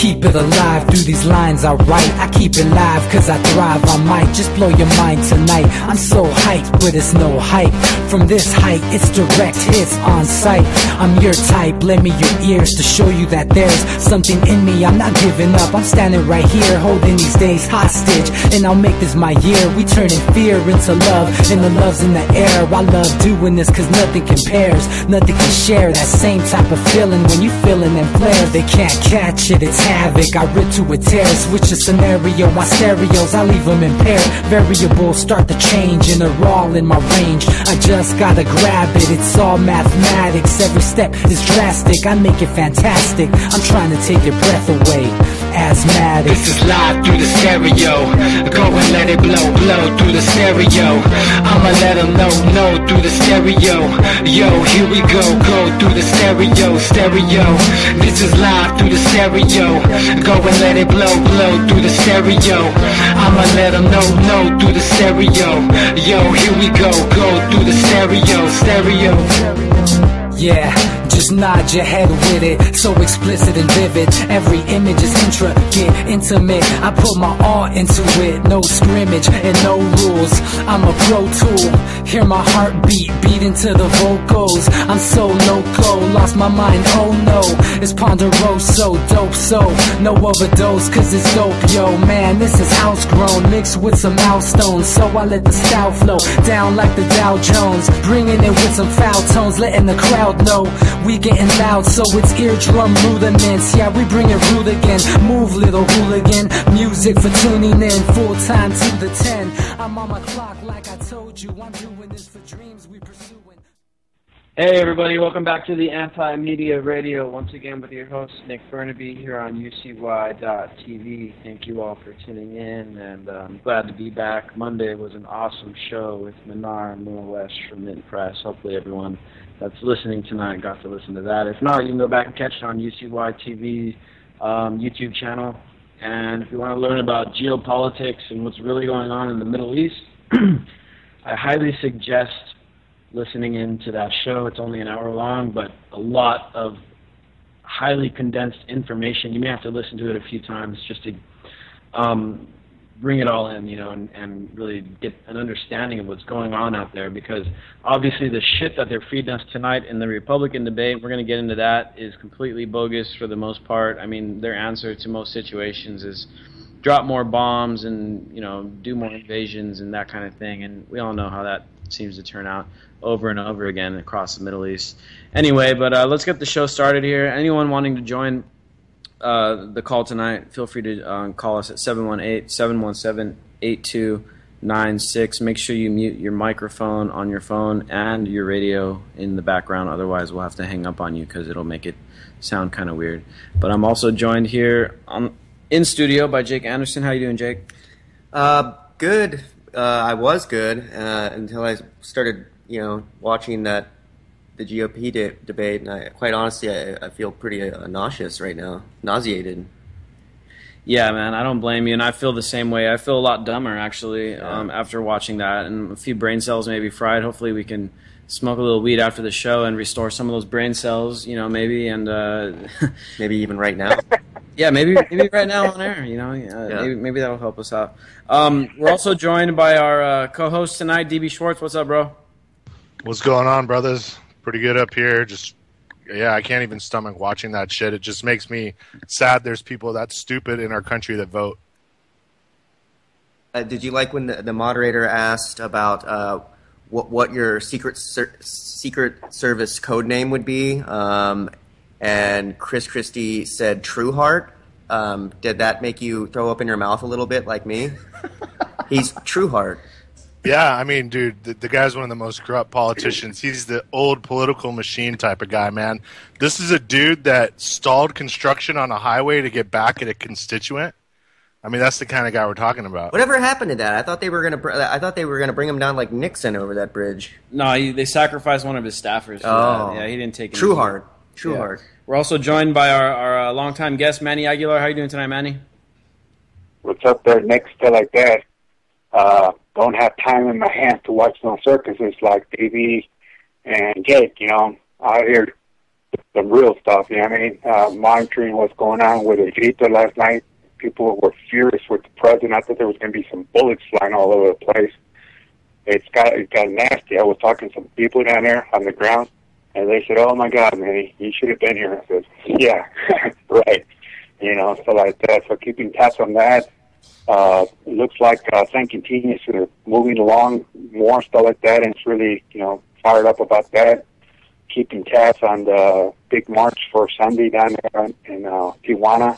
keep it alive through these lines I write. I keep it live cause I thrive. I might just blow your mind tonight. I'm so hyped, but it's no hype. From this height, it's direct hits on sight. I'm your type, lend me your ears to show you that there's something in me. I'm not giving up, I'm standing right here, holding these days hostage. And I'll make this my year. We turning fear into love, and the love's in the air. I love doing this cause nothing compares. Nothing can share that same type of feeling when you feeling them flares. They can't catch it, it's havoc. I rip to a tear, switch a scenario. My stereos, I leave them impaired. Variables start to change and they're all in my range. I just gotta grab it, it's all mathematics. Every step is drastic, I make it fantastic. I'm trying to take your breath away. Asthmatic. This is live through the stereo. Go and let it blow, blow through the stereo. I'ma let them know through the stereo. Yo, here we go through the stereo, stereo. This is live through the stereo. Go and let it blow, blow through the stereo. I'ma let them know through the stereo. Yo, here we go through the stereo, stereo. Yeah, just nod your head with it, so explicit and vivid. Every image is intricate, intimate. I put my all into it, no scrimmage and no rules. I'm a pro tool, hear my heartbeat, beat into the vocals. I'm so loco, lost my mind, oh no. It's ponderoso, dope, so no overdose, cause it's dope, yo. Man, this is house grown, mixed with some milestones. So I let the style flow down like the Dow Jones, bringing it with some foul tones, letting the crowd know we getting loud, so it's eardrum rudiments. Yeah, we bring it rude again. Move, little hooligan. Music for tuning in, full time to the 10. I'm on my clock like I told you. I'm doing this for dreams we pursuing. Hey everybody, welcome back to the Anti-Media Radio. Once again with your host Nick Bernabe here on UCY.TV. Thank you all for tuning in, and I'm glad to be back. Monday was an awesome show with Minar and Noah West from Mint Press. Hopefully everyone that's listening tonight got to listen to that. If not, you can go back and catch it on UCY.TV YouTube channel. And if you want to learn about geopolitics and what's really going on in the Middle East, I highly suggest listening into that show. It's only an hour long, but a lot of highly condensed information. You may have to listen to it a few times just to bring it all in, you know, and really get an understanding of what's going on out there, because obviously the shit that they're feeding us tonight in the Republican debate, we're going to get into that, is completely bogus for the most part. I mean, their answer to most situations is drop more bombs and, you know, do more invasions and that kind of thing, and we all know how that seems to turn out over and over again across the Middle East. Anyway, but let's get the show started here. Anyone wanting to join the call tonight, feel free to call us at 718-717-8296. Make sure you mute your microphone on your phone and your radio in the background. Otherwise, we'll have to hang up on you because it'll make it sound kind of weird. But I'm also joined here in studio by Jake Anderson. How you doing, Jake? Good. I was good until I started, watching the GOP debate, and quite honestly, I feel pretty nauseous right now, nauseated. Yeah, man, I don't blame you, and I feel the same way. I feel a lot dumber, actually, after watching that, and a few brain cells may be fried. Hopefully we can smoke a little weed after the show and restore some of those brain cells, maybe, and... maybe even right now. Yeah, maybe right now on air, maybe that'll help us out. We're also joined by our co-host tonight, DB Schwartz. What's up, bro? What's going on, brothers? Pretty good up here. I can't even stomach watching that shit. It just makes me sad there's people that stupid in our country that vote. Did you like when the moderator asked about what your Secret Service code name would be? And Chris Christie said True Heart. Did that make you throw up in your mouth a little bit like me? He's True Heart. Yeah, I mean, dude, the guy's one of the most corrupt politicians. He's the old political machine type of guy, man. This is a dude that stalled construction on a highway to get back at a constituent. I mean, that's the kind of guy we're talking about. Whatever happened to that? I thought they were gonna bring him down like Nixon over that bridge. No, they sacrificed one of his staffers. For that. Yeah, he didn't take it. True Heart. True Heart. We're also joined by our longtime guest, Manny Aguilar. How are you doing tonight, Manny? What's up there, Nick? Still like that. Don't have time in my hands to watch no circuses like DB and Jake, out here the real stuff. You know what I mean? Monitoring what's going on with Egipto last night. People were furious with the president. I thought there was going to be some bullets flying all over the place. It got nasty. I was talking to some people down there on the ground, and they said, "Oh my God, man, you should have been here." I said, "Yeah, right." You know, so like that. So keeping tabs on that. It looks like San Quintin is moving along more, stuff like that, and it's really, you know, fired up about that. Keeping tabs on the big march for Sunday down there in Tijuana.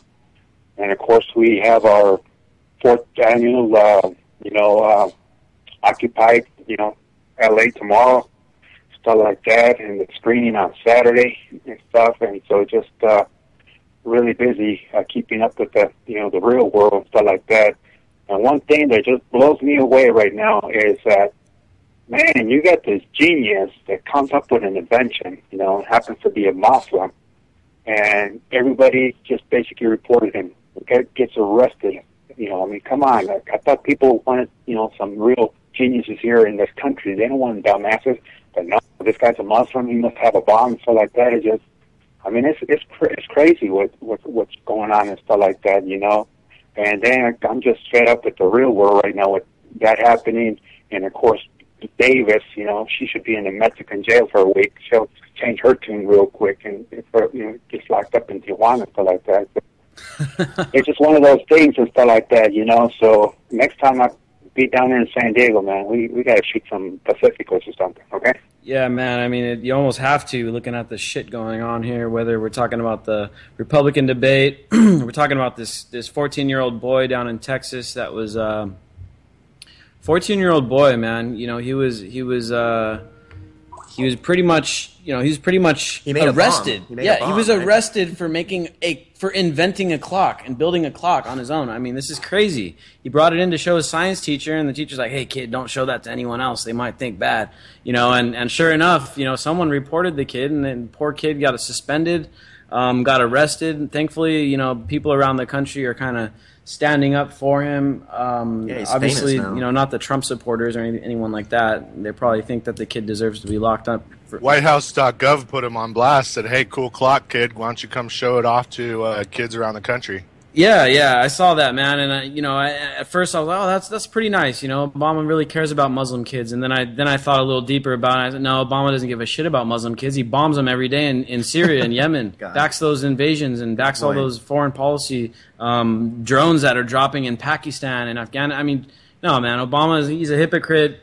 And, of course, we have our 4th annual, Occupied, L.A. tomorrow, stuff like that, and the screening on Saturday and stuff. And so just really busy keeping up with the real world, stuff like that. And one thing that just blows me away right now is that, man, you got this genius that comes up with an invention, happens to be a Muslim, and everybody just basically reported him, gets arrested. Come on. I thought people wanted, some real geniuses here in this country. They don't want dumbasses. But no, this guy's a Muslim. He must have a bomb, stuff like that. It just, it's crazy what's going on and stuff like that, And then I'm just fed up with the real world right now with that happening. And, of course, Davis, she should be in a Mexican jail for a week. She'll change her tune real quick and gets locked up in Tijuana and stuff like that. It's just one of those things and stuff like that, So next time I be down there in San Diego, man, we got to shoot some Pacificos or something, okay? Yeah, man. You almost have to, looking at the shit going on here, whether we're talking about the Republican debate, we're talking about this 14-year-old boy down in Texas that was 14-year-old boy, man. He was pretty much arrested. He was arrested for inventing a clock and building a clock on his own. This is crazy. He brought it in to show his science teacher, and the teacher's like, "Hey, kid, don't show that to anyone else. They might think bad." And sure enough, someone reported the kid, and then poor kid got suspended, got arrested. And thankfully, people around the country are kind of standing up for him. Obviously, not the Trump supporters or anyone like that. They probably think that the kid deserves to be locked up. WhiteHouse.gov put him on blast, said, "Hey, cool clock, kid. Why don't you come show it off to kids around the country?" Yeah, I saw that, man. And at first I was like, "Oh, that's pretty nice." Obama really cares about Muslim kids. And then I thought a little deeper about it. I said, "No, Obama doesn't give a shit about Muslim kids. He bombs them every day in Syria and Yemen, backs those invasions and backs all those foreign policy drones that are dropping in Pakistan and Afghanistan." No, man, he's a hypocrite.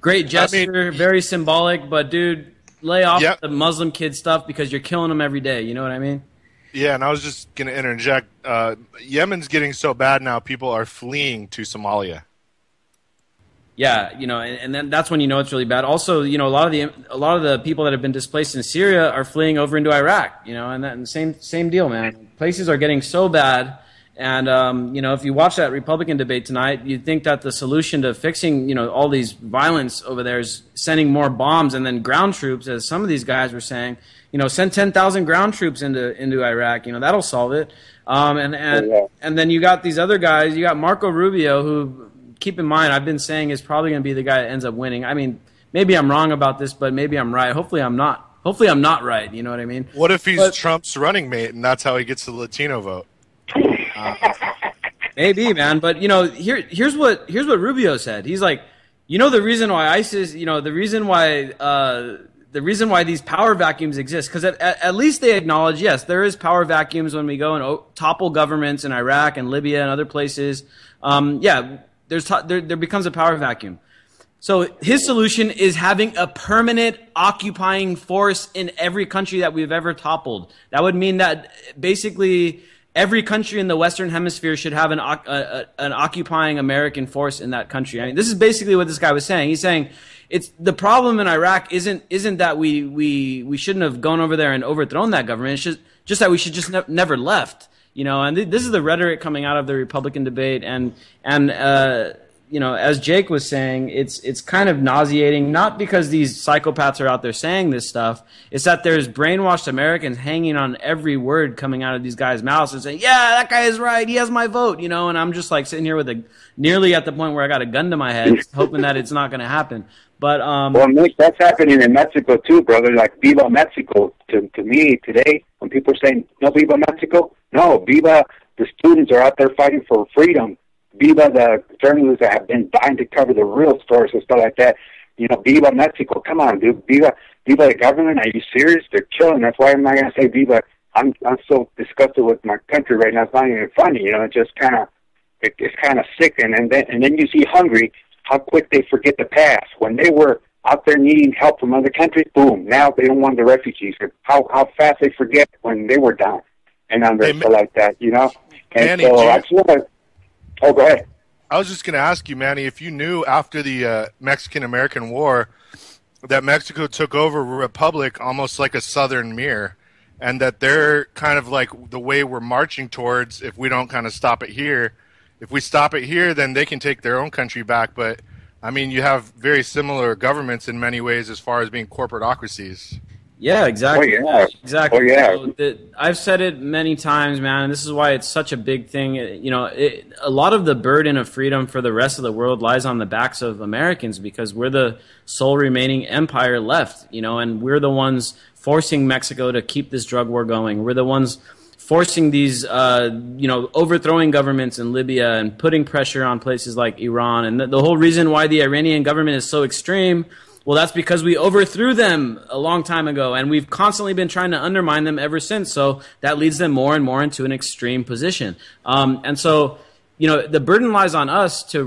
Great gesture, very symbolic, but dude, lay off the Muslim kid stuff because you're killing them every day. You know what I mean? Yeah, and I was just going to interject. Yemen's getting so bad now, people are fleeing to Somalia. Yeah, and then that's when it's really bad. Also, a lot of the people that have been displaced in Syria are fleeing over into Iraq. And same deal, man. Places are getting so bad. And, if you watch that Republican debate tonight, you'd think that the solution to fixing, all these violence over there is sending more bombs and then ground troops, as some of these guys were saying, send 10,000 ground troops into Iraq, that'll solve it. And then you got these other guys, you got Marco Rubio, who, keep in mind, I've been saying is probably going to be the guy that ends up winning. Maybe I'm wrong about this, but maybe I'm right. Hopefully I'm not right. You know what I mean? What if he's Trump's running mate and that's how he gets the Latino vote? Maybe, man, but here's what Rubio said. He's like, the reason why ISIS, the reason why these power vacuums exist, because at least they acknowledge, yes, there is power vacuums when we go and topple governments in Iraq and Libya and other places. There becomes a power vacuum. So his solution is having a permanent occupying force in every country that we've ever toppled. That would mean that basically every country in the Western Hemisphere should have an occupying American force in that country. This is basically what this guy was saying. He's saying it's the problem in Iraq isn't that we shouldn't have gone over there and overthrown that government. It's just that we should just never left. And this is the rhetoric coming out of the Republican debate, and as Jake was saying, it's kind of nauseating, not because these psychopaths are out there saying this stuff. It's that there's brainwashed Americans hanging on every word coming out of these guys' mouths and saying, "Yeah, that guy is right. He has my vote," and I'm just like sitting here with nearly at the point where I got a gun to my head, hoping that it's not going to happen. But well, Nick, that's happening in Mexico too, brother. Like Viva Mexico to me today, when people are saying no Viva Mexico, no Viva. The students are out there fighting for freedom. Viva the journalists that have been dying to cover the real stories and stuff like that. You know, Viva Mexico. Come on, dude. Viva the government. Are you serious? They're killing. That's why I'm not gonna say Viva. I'm so disgusted with my country right now. It's not even funny. You know, it's just kind of it's kind of sick. And then you see Hungary. How quick they forget the past. When they were out there needing help from other countries, boom, now they don't want the refugees. How fast they forget when they were down and under stuff like that, you know? And Manny, so I just want to... Oh, go ahead. I was just going to ask you, Manny, if you knew after the Mexican-American War that Mexico took over a republic almost like a southern mirror, and that they're kind of like the way we're marching towards if we don't kind of stop it here. If we stop it here, then they can take their own country back. But, I mean, you have very similar governments in many ways as far as being corporatocracies. Yeah, exactly. Oh, yeah. Exactly. Oh, yeah. So I've said it many times, man, and this is why it's such a big thing. You know, a lot of the burden of freedom for the rest of the world lies on the backs of Americans because we're the sole remaining empire left, you know, and we're the ones forcing Mexico to keep this drug war going. We're the ones forcing these, overthrowing governments in Libya and putting pressure on places like Iran. And the whole reason why the Iranian government is so extreme, well, that's because we overthrew them a long time ago, and we've constantly been trying to undermine them ever since. So that leads them more and more into an extreme position. And so, you know, the burden lies on us to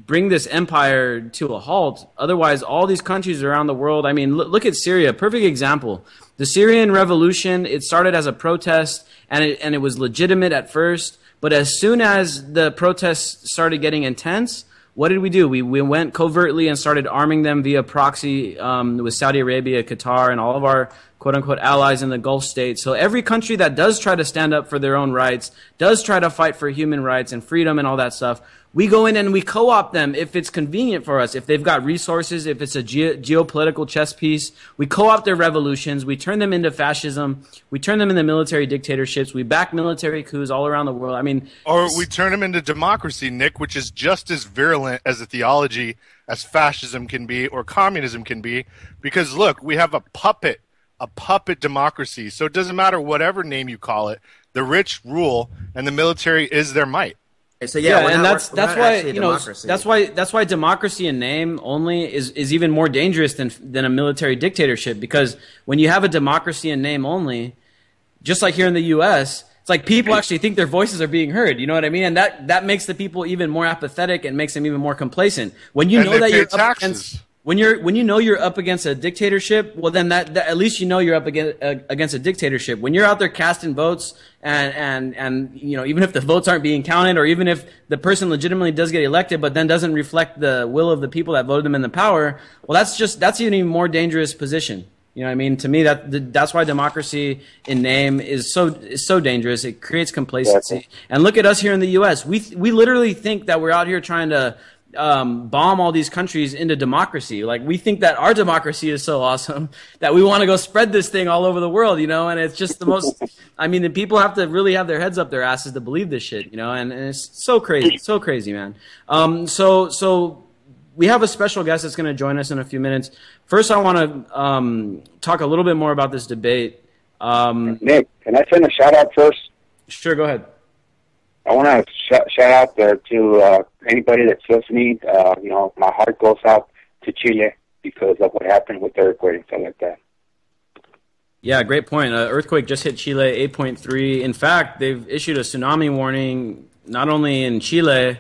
bring this empire to a halt. Otherwise, all these countries around the world, I mean, look at Syria, perfect example. The Syrian revolution, it started as a protest, and it was legitimate at first. But as soon as the protests started getting intense, what did we do? We went covertly and started arming them via proxy with Saudi Arabia, Qatar, and all of our quote-unquote allies in the Gulf states. So every country that does try to stand up for their own rights, does try to fight for human rights and freedom and all that stuff, we go in and we co-opt them if it's convenient for us. If they've got resources, if it's a geopolitical chess piece, we co-opt their revolutions. We turn them into fascism. We turn them into military dictatorships. We back military coups all around the world. I mean, or we turn them into democracy, Nick, which is just as virulent as a theology as fascism can be or communism can be. Because look, we have a puppet democracy. So it doesn't matter whatever name you call it. The rich rule, and the military is their might. So and that's why, you know, that's why democracy in name only is even more dangerous than a military dictatorship, because when you have a democracy in name only, just like here in the U.S., it's like people actually think their voices are being heard. You know what I mean? And that makes the people even more apathetic and makes them even more complacent. When you know that you're up against when you know you're up against a dictatorship, well then that at least you know you're up against a dictatorship. When you're out there casting votes and you know, even if the votes aren't being counted, or even if the person legitimately does get elected but then doesn't reflect the will of the people that voted them in the power, well that's an even more dangerous position. You know what I mean? To me, that's why democracy in name is so dangerous. It creates complacency. And look at us here in the U.S. We literally think that we're out here trying to bomb all these countries into democracy. Like, we think that our democracy is so awesome that we want to go spread this thing all over the world, you know, and it's just the most, I mean, the people have to really have their heads up their asses to believe this shit, you know, and it's so crazy, man. So we have a special guest that's going to join us in a few minutes. First, I want to talk a little bit more about this debate. Nick, can I send a shout out first? Sure, go ahead. I want to shout out there to anybody that's listening. You know, my heart goes out to Chile because of what happened with the earthquake and stuff like that. Yeah, great point. Earthquake just hit Chile, 8.3. In fact, they've issued a tsunami warning not only in Chile,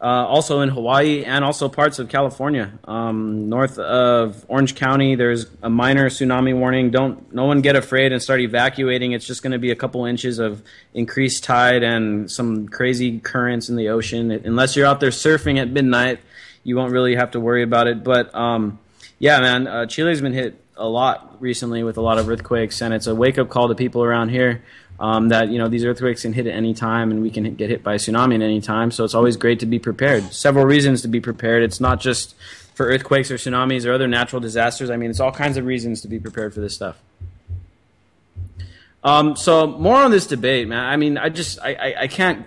also in Hawaii, and also parts of California. North of Orange County, there's a minor tsunami warning. No one get afraid and start evacuating. It's just going to be a couple inches of increased tide and some crazy currents in the ocean. Unless you're out there surfing at midnight, you won't really have to worry about it. But yeah, man, Chile's been hit a lot recently with a lot of earthquakes, and it's a wake-up call to people around here. That, you know, these earthquakes can hit at any time, and we can get hit by a tsunami at any time. So it's always great to be prepared. Several reasons to be prepared. It's not just for earthquakes or tsunamis or other natural disasters. I mean, it's all kinds of reasons to be prepared for this stuff. So more on this debate, man. I mean, I can't.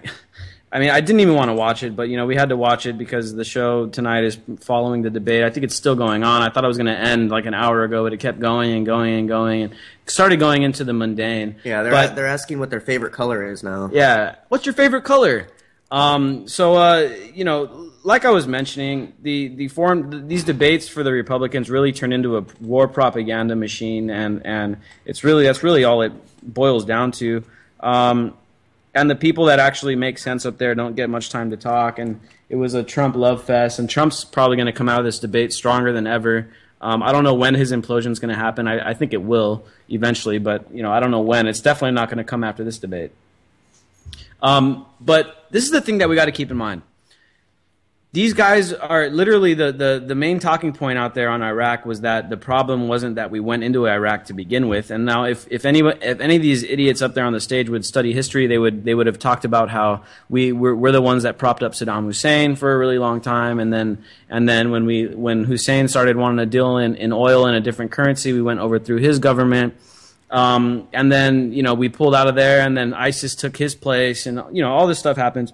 I mean, I didn't even want to watch it, but, we had to watch it because the show tonight is following the debate. I think it's still going on. I thought it was going to end like an hour ago, but it kept going and going and going and started going into the mundane. Yeah, they're asking what their favorite color is now. Yeah. What's your favorite color? Like I was mentioning, these debates for the Republicans really turned into a war propaganda machine, and that's really all it boils down to. And the people that actually make sense up there don't get much time to talk. And it was a Trump love fest. And Trump's probably going to come out of this debate stronger than ever. I don't know when his implosion is going to happen. I think it will eventually, but I don't know when. It's definitely not going to come after this debate. But this is the thing that we got to keep in mind. These guys are literally the main talking point out there on Iraq was that the problem wasn't that we went into Iraq to begin with. And now if any of these idiots up there on the stage would study history, they would have talked about how we're the ones that propped up Saddam Hussein for a really long time. And then when Hussein started wanting to deal in oil in a different currency, we went overthrew his government. And then, we pulled out of there, and then ISIS took his place, and, all this stuff happens.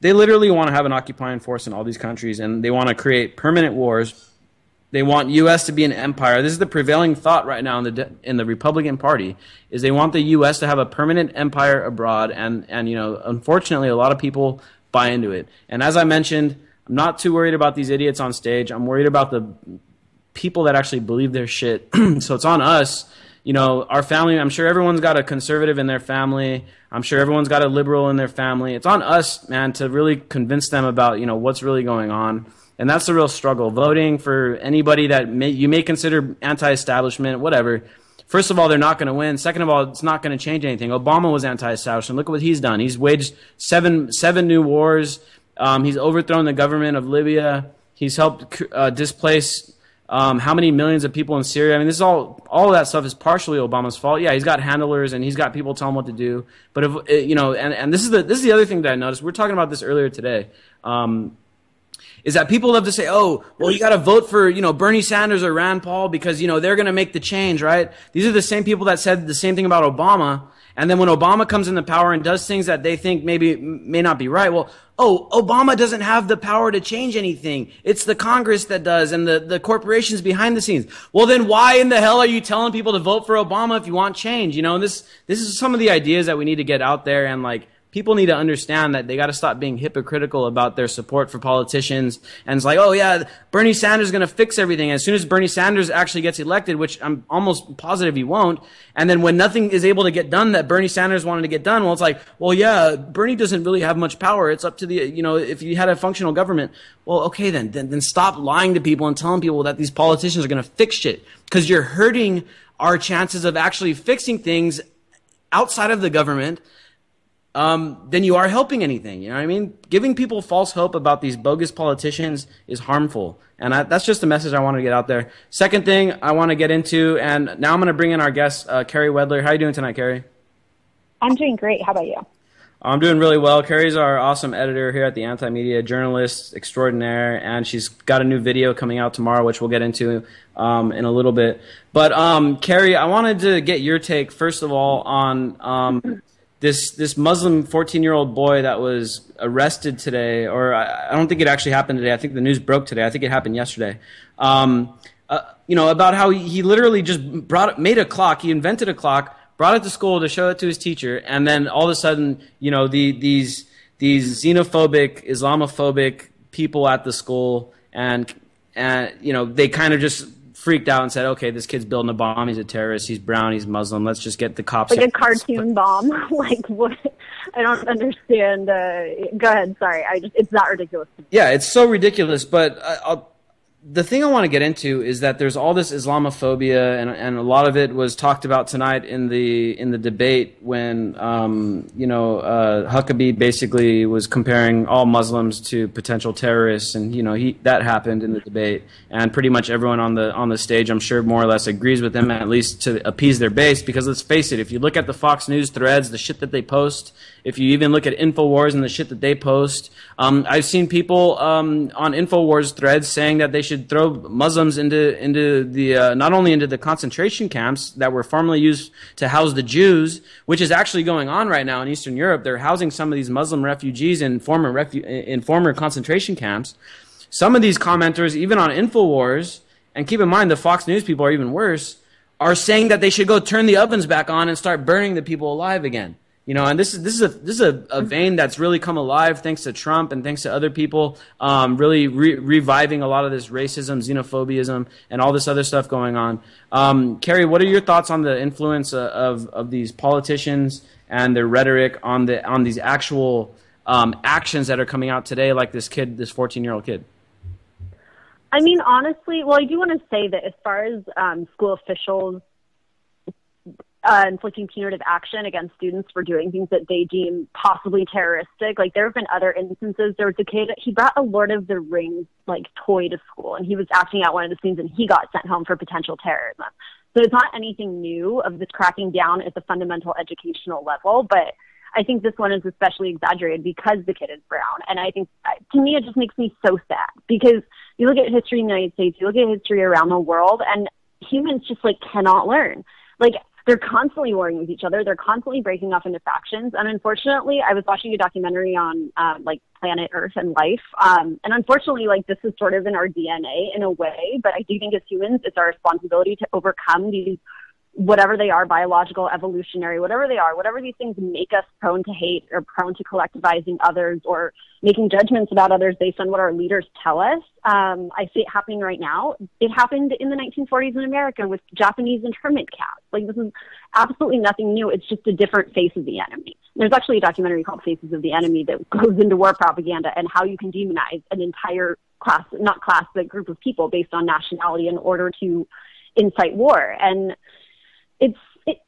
They literally want to have an occupying force in all these countries, and they want to create permanent wars. They want U.S. to be an empire. This is the prevailing thought right now in the Republican Party, is they want the U.S. to have a permanent empire abroad, and unfortunately, a lot of people buy into it. And as I mentioned, I'm not too worried about these idiots on stage. I'm worried about the people that actually believe their shit. So it's on us. Our family, I'm sure everyone's got a conservative in their family. I'm sure everyone's got a liberal in their family. It's on us, man, to really convince them about, what's really going on. And that's the real struggle. Voting for anybody that you may consider anti-establishment, whatever. First of all, they're not going to win. Second of all, it's not going to change anything. Obama was anti-establishment. Look at what he's done. He's waged seven new wars. He's overthrown the government of Libya. He's helped displace how many millions of people in Syria? I mean, this is all of that stuff is partially Obama's fault. Yeah, he's got handlers and he's got people telling him what to do. But and this is the other thing that I noticed. We were talking about this earlier today. Is that people love to say, oh, well, you got to vote for, Bernie Sanders or Rand Paul because, they're going to make the change, right? These are the same people that said the same thing about Obama. And then when Obama comes into power and does things that they think may not be right, well, Obama doesn't have the power to change anything. It's the Congress that does and the corporations behind the scenes. Well, then why in the hell are you telling people to vote for Obama if you want change? This is some of the ideas that we need to get out there, and people need to understand that they got to stop being hypocritical about their support for politicians. And it's like, oh yeah, Bernie Sanders is going to fix everything. And as soon as Bernie Sanders actually gets elected, which I'm almost positive he won't, and then when nothing is able to get done that Bernie Sanders wanted to get done, well, it's like, well, yeah, Bernie doesn't really have much power. It's up to if you had a functional government. Well, okay, then stop lying to people and telling people that these politicians are going to fix shit, because you're hurting our chances of actually fixing things outside of the government. Then you are helping anything. You know what I mean? Giving people false hope about these bogus politicians is harmful. And that's just a message I want to get out there. Second thing I want to get into, and now I'm going to bring in our guest, Carrie Wedler. How are you doing tonight, Carrie? I'm doing great. How about you? I'm doing really well. Carrie's our awesome editor here at the Anti-Media, journalist extraordinaire, and she's got a new video coming out tomorrow, which we'll get into in a little bit. But, Carrie, I wanted to get your take, first of all, on this Muslim 14-year-old boy that was arrested today, or I don't think it actually happened today. I think the news broke today. I think it happened yesterday. About how he literally just made a clock. He invented a clock, brought it to school to show it to his teacher, and then all of a sudden, these xenophobic, Islamophobic people at the school, and they kind of just freaked out and said, okay, this kid's building a bomb. He's a terrorist. He's brown. He's Muslim. Let's just get the cops. Like a cartoon bomb. Like, what? I don't understand. Go ahead. Sorry. It's that ridiculous. Yeah, it's so ridiculous. But the thing I want to get into is that there's all this Islamophobia, and a lot of it was talked about tonight in the debate when Huckabee basically was comparing all Muslims to potential terrorists, and that happened in the debate, and pretty much everyone on the stage, I'm sure, more or less agrees with him, at least to appease their base. Because let's face it, if you look at the Fox News threads, the shit that they post, if you even look at InfoWars and the shit that they post, I've seen people on InfoWars threads saying that they should should throw Muslims into the not only into the concentration camps that were formerly used to house the Jews, which is actually going on right now in Eastern Europe. They're housing some of these Muslim refugees in former concentration camps. Some of these commenters, even on InfoWars, and keep in mind the Fox News people are even worse, are saying that they should go turn the ovens back on and start burning the people alive again. You know, and this is a vein that's really come alive thanks to Trump and thanks to other people really reviving a lot of this racism, xenophobia, and all this other stuff going on. Carrie, what are your thoughts on the influence of these politicians and their rhetoric on these actual actions that are coming out today, like this 14-year-old kid? I mean, honestly, well, I do want to say that as far as school officials inflicting punitive action against students for doing things that they deem possibly terroristic. Like, there have been other instances. There was a kid, he brought a Lord of the Rings, like, toy to school, and he was acting out one of the scenes, and he got sent home for potential terrorism. So it's not anything new of this cracking down at the fundamental educational level, but I think this one is especially exaggerated because the kid is brown. And I think, to me, it just makes me so sad, because you look at history in the United States, you look at history around the world, and humans just, like, cannot learn. Like, they're constantly warring with each other. They're constantly breaking off into factions. And unfortunately, I was watching a documentary on, like, planet Earth and life. And unfortunately, like, this is sort of in our DNA in a way. But I do think as humans, it's our responsibility to overcome these, whatever they are, biological, evolutionary, whatever they are, whatever these things make us prone to hate or prone to collectivizing others or making judgments about others based on what our leaders tell us. I see it happening right now. It happened in the 1940s in America with Japanese internment camps. Like, this is absolutely nothing new. It's just a different face of the enemy. There's actually a documentary called Faces of the Enemy that goes into war propaganda and how you can demonize an entire class, not class, but group of people based on nationality in order to incite war. And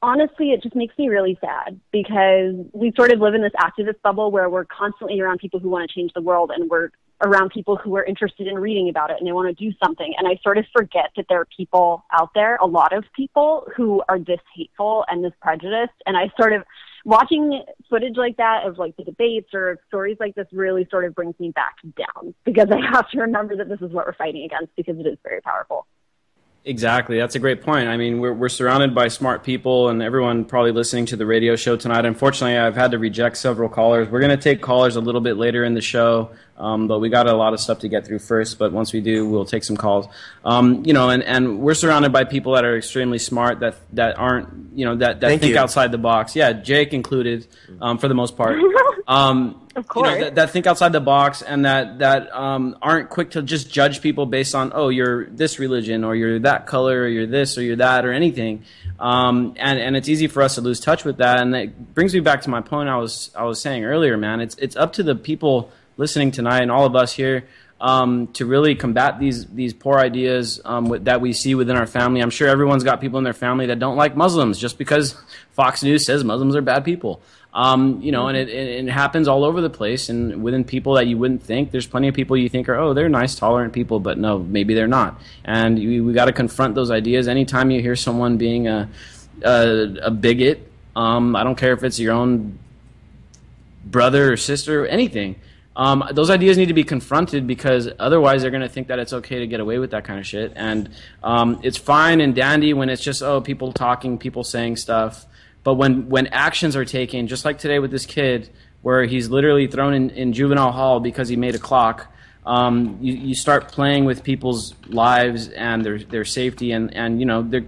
honestly, it just makes me really sad, because we sort of live in this activist bubble where we're constantly around people who want to change the world, and we're around people who are interested in reading about it and they want to do something. And I sort of forget that there are people out there, a lot of people, who are this hateful and this prejudiced. And I sort of, watching footage like that of, like, the debates or stories like this really sort of brings me back down, because I have to remember that this is what we're fighting against, because it is very powerful. Exactly. That's a great point. I mean, we're surrounded by smart people, and everyone probably listening to the radio show tonight. Unfortunately, I've had to reject several callers. We're going to take callers a little bit later in the show, but we got a lot of stuff to get through first. But once we do, we'll take some calls. And we're surrounded by people that are extremely smart, that aren't, that think outside the box. Yeah, Jake included, for the most part. Of course. That think outside the box, and that aren't quick to just judge people based on, oh, you're this religion, or you're that color, or you're this, or you're that, or anything. And it's easy for us to lose touch with that. And it brings me back to my point I was saying earlier, man. It's up to the people listening tonight and all of us here to really combat these poor ideas that we see within our family. I'm sure everyone's got people in their family that don't like Muslims just because Fox News says Muslims are bad people. And it happens all over the place, and within people that you wouldn't think. There's plenty of people you think are, oh, they're nice, tolerant people, but no, maybe they're not. And we got to confront those ideas. Anytime you hear someone being a bigot, I don't care if it's your own brother or sister or anything, those ideas need to be confronted, because otherwise they're going to think that it's okay to get away with that kind of shit. And it's fine and dandy when it's just, people talking, people saying stuff. But when actions are taken, just like today with this kid, where he's literally thrown in juvenile hall because he made a clock, you start playing with people's lives and their safety. And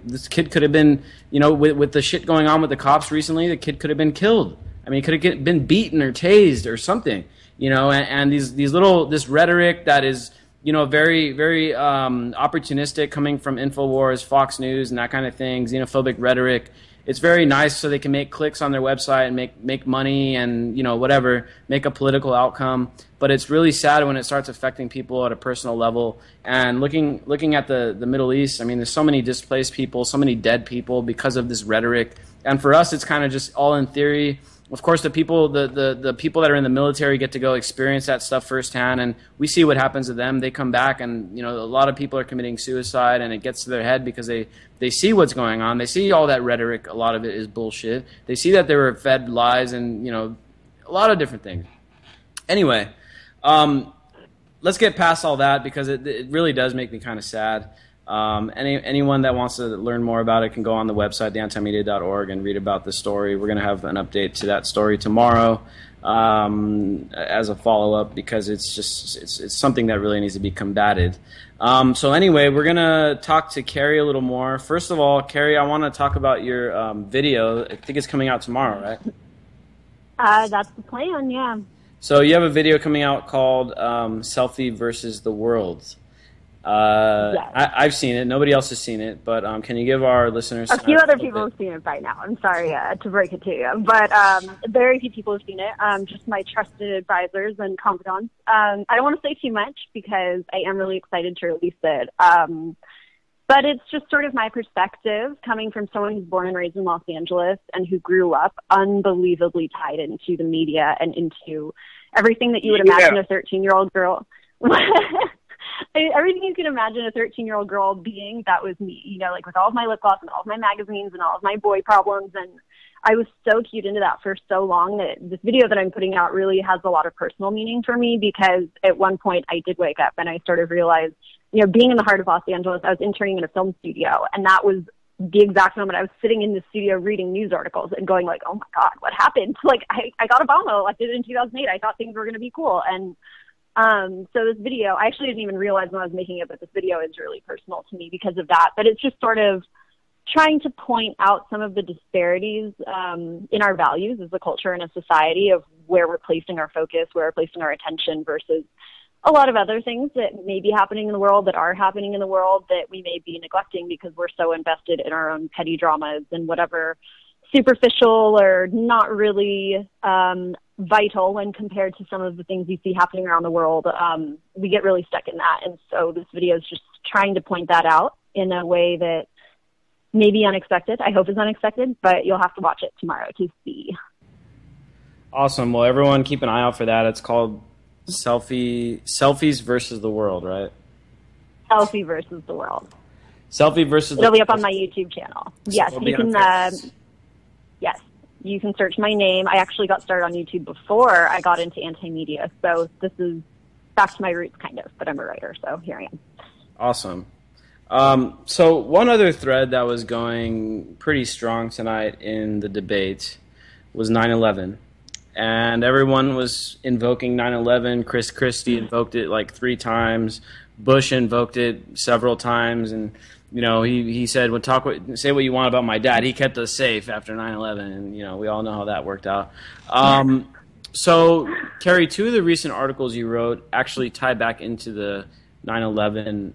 this kid could have been, with the shit going on with the cops recently, the kid could have been killed. I mean, he could have been beaten or tased or something. And this rhetoric that is, very, very opportunistic, coming from InfoWars, Fox News, and that kind of thing, xenophobic rhetoric. It's very nice so they can make clicks on their website and make money and, whatever, make a political outcome. But it's really sad when it starts affecting people at a personal level. And looking at the Middle East, I mean, there's so many displaced people, so many dead people because of this rhetoric. And for us, it's kind of just all in theory. Of course, the people that are in the military get to go experience that stuff firsthand, and we see what happens to them. They come back, and a lot of people are committing suicide, and it gets to their head because they see what's going on. They see all that rhetoric. A lot of it is bullshit. They see that they were fed lies and a lot of different things. Anyway, let's get past all that because it really does make me kind of sad. Anyone that wants to learn more about it can go on the website, theantimedia.org, and read about the story. We're going to have an update to that story tomorrow as a follow-up because it's something that really needs to be combated. So anyway, we're going to talk to Carrie a little more. First of all, Carrie, I want to talk about your video. I think it's coming out tomorrow, right? That's the plan, yeah. So you have a video coming out called Selfie versus the World. Yes. I've seen it. Nobody else has seen it, but can you give our listeners a few other people have seen it by now. I'm sorry to break it to you, but very few people have seen it. Just my trusted advisors and confidants. I don't want to say too much because I am really excited to release it. But it's just sort of my perspective coming from someone who's born and raised in Los Angeles and who grew up unbelievably tied into the media and into everything that you would imagine a 13-year-old girl. Everything you can imagine a 13-year-old girl being, that was me, you know, like with all of my lip gloss and all of my magazines and all of my boy problems. And I was so cued into that for so long that this video that I'm putting out really has a lot of personal meaning for me because at one point I did wake up and I sort of realized, you know, being in the heart of Los Angeles, I was interning in a film studio, and that was the exact moment I was sitting in the studio reading news articles and going like, oh my God, what happened? Like I got Obama elected in 2008. I thought things were going to be cool. And so this video, I actually didn't even realize when I was making it, but this video is really personal to me because of that. But it's just sort of trying to point out some of the disparities in our values as a culture and a society of where we're placing our focus, where we're placing our attention versus a lot of other things that may be happening in the world, that are happening in the world, that we may be neglecting because we're so invested in our own petty dramas and whatever superficial or not really vital when compared to some of the things you see happening around the world. We get really stuck in that. And so this video is just trying to point that out in a way that may be unexpected. I hope is unexpected, but you'll have to watch it tomorrow to see. Awesome. Well, everyone keep an eye out for that. It's called Selfies versus the World, right? Selfie versus the World. Selfie versus It'll be up on my YouTube channel. Yes, you can. Yes, you can search my name. I actually got started on YouTube before I got into anti-media, so this is back to my roots, kind of. But I'm a writer, so here I am. Awesome. So one other thread that was going pretty strong tonight in the debate was 9/11. And everyone was invoking 9/11. Chris Christie invoked it like 3 times. Bush invoked it several times. And, you know, he said, say what you want about my dad. He kept us safe after 9/11. And, you know, we all know how that worked out. So, Carrie, 2 of the recent articles you wrote actually tie back into the 9/11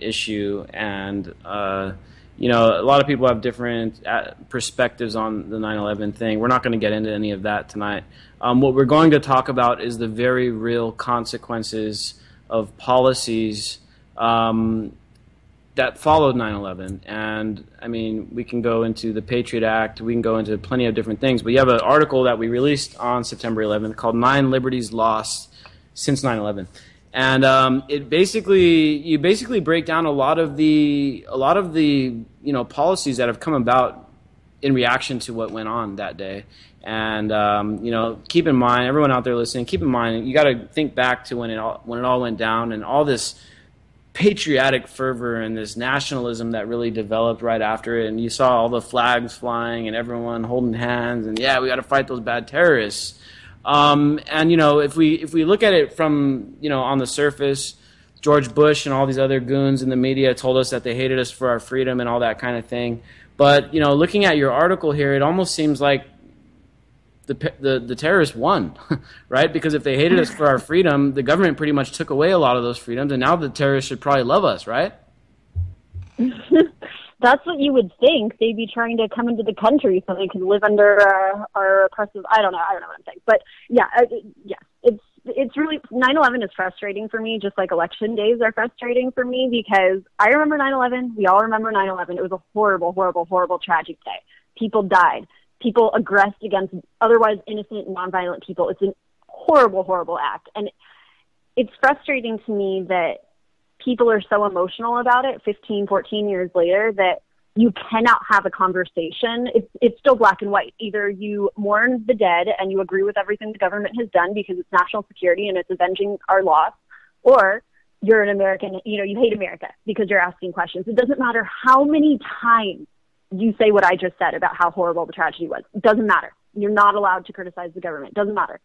issue. And, you know, a lot of people have different perspectives on the 9/11 thing. We're not going to get into any of that tonight. What we're going to talk about is the very real consequences of policies that followed 9/11. And, I mean, we can go into the Patriot Act. We can go into plenty of different things. But you have an article that we released on September 11th called 9 Liberties Lost Since 9/11. And you basically break down a lot of the you know policies that have come about in reaction to what went on that day. And you know, keep in mind, everyone out there listening, keep in mind, you got to think back to when it all went down and all this patriotic fervor and this nationalism that really developed right after it. And you saw all the flags flying and everyone holding hands and yeah, we got to fight those bad terrorists. And you know, if we look at it from, you know, on the surface, George Bush and all these other goons in the media told us that they hated us for our freedom and all that kind of thing. But you know, looking at your article here, it almost seems like the terrorists won, right? Because if they hated us for our freedom, the government pretty much took away a lot of those freedoms, and now the terrorists should probably love us, right? That's what you would think. They'd be trying to come into the country so they could live under our oppressive. I don't know what I'm saying, but yeah, it's really 9/11 is frustrating for me, just like election days are frustrating for me because I remember 9/11. We all remember 9/11. It was a horrible, horrible, horrible, tragic day. People died. People aggressed against otherwise innocent and nonviolent people. It's a horrible, horrible act, and it's frustrating to me that people are so emotional about it 15, 14 years later that you cannot have a conversation. It's still black and white. Either you mourn the dead and you agree with everything the government has done because it's national security and it's avenging our loss, or you're an American, you hate America because you're asking questions. It doesn't matter how many times you say what I just said about how horrible the tragedy was. It doesn't matter. You're not allowed to criticize the government. It doesn't matter.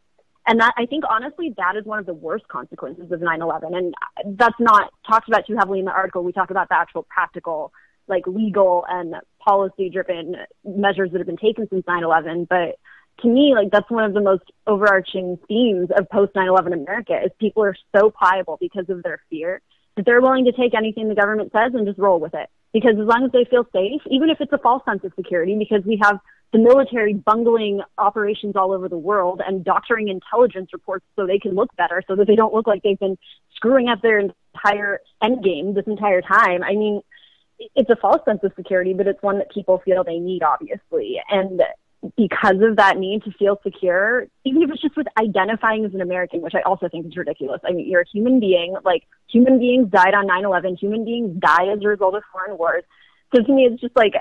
And that, I think, honestly, that is one of the worst consequences of 9/11. And that's not talked about too heavily in the article. We talk about the actual practical, like legal and policy-driven measures that have been taken since 9/11. But to me, like, that's one of the most overarching themes of post-9/11 America is people are so pliable because of their fear that they're willing to take anything the government says and just roll with it. Because as long as they feel safe, even if it's a false sense of security, because we have the military bungling operations all over the world and doctoring intelligence reports so they can look better, so that they don't look like they've been screwing up their entire end game this entire time. I mean, it's a false sense of security, but it's one that people feel they need, obviously. And because of that need to feel secure, even if it's just with identifying as an American, which I also think is ridiculous. I mean, you're a human being. Like, human beings died on 9/11. Human beings die as a result of foreign wars. So to me, it's just like,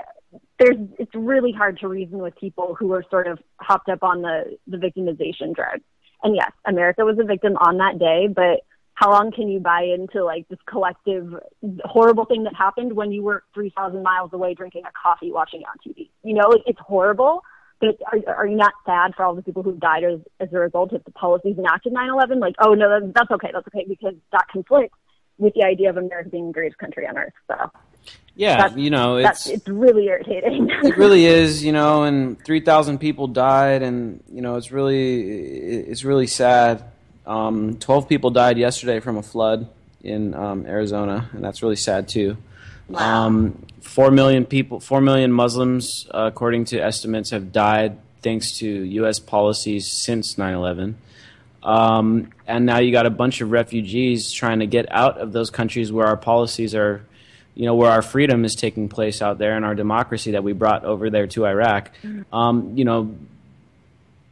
it's really hard to reason with people who are sort of hopped up on the victimization drug. And yes, America was a victim on that day, but how long can you buy into like this collective horrible thing that happened when you were 3,000 miles away drinking a coffee watching it on TV? It's horrible, but are you not sad for all the people who died as a result of the policies enacted 9/11? Like, oh no, that's okay, because that conflicts with the idea of America being the greatest country on earth. So yeah, it's really irritating. It really is, and 3,000 people died, and it's really sad. 12 people died yesterday from a flood in Arizona, and that's really sad too. Wow. 4 million Muslims, according to estimates, have died thanks to U.S. policies since 9/11. And now you got a bunch of refugees trying to get out of those countries where our policies are, where our freedom is taking place out there and our democracy that we brought over there to Iraq.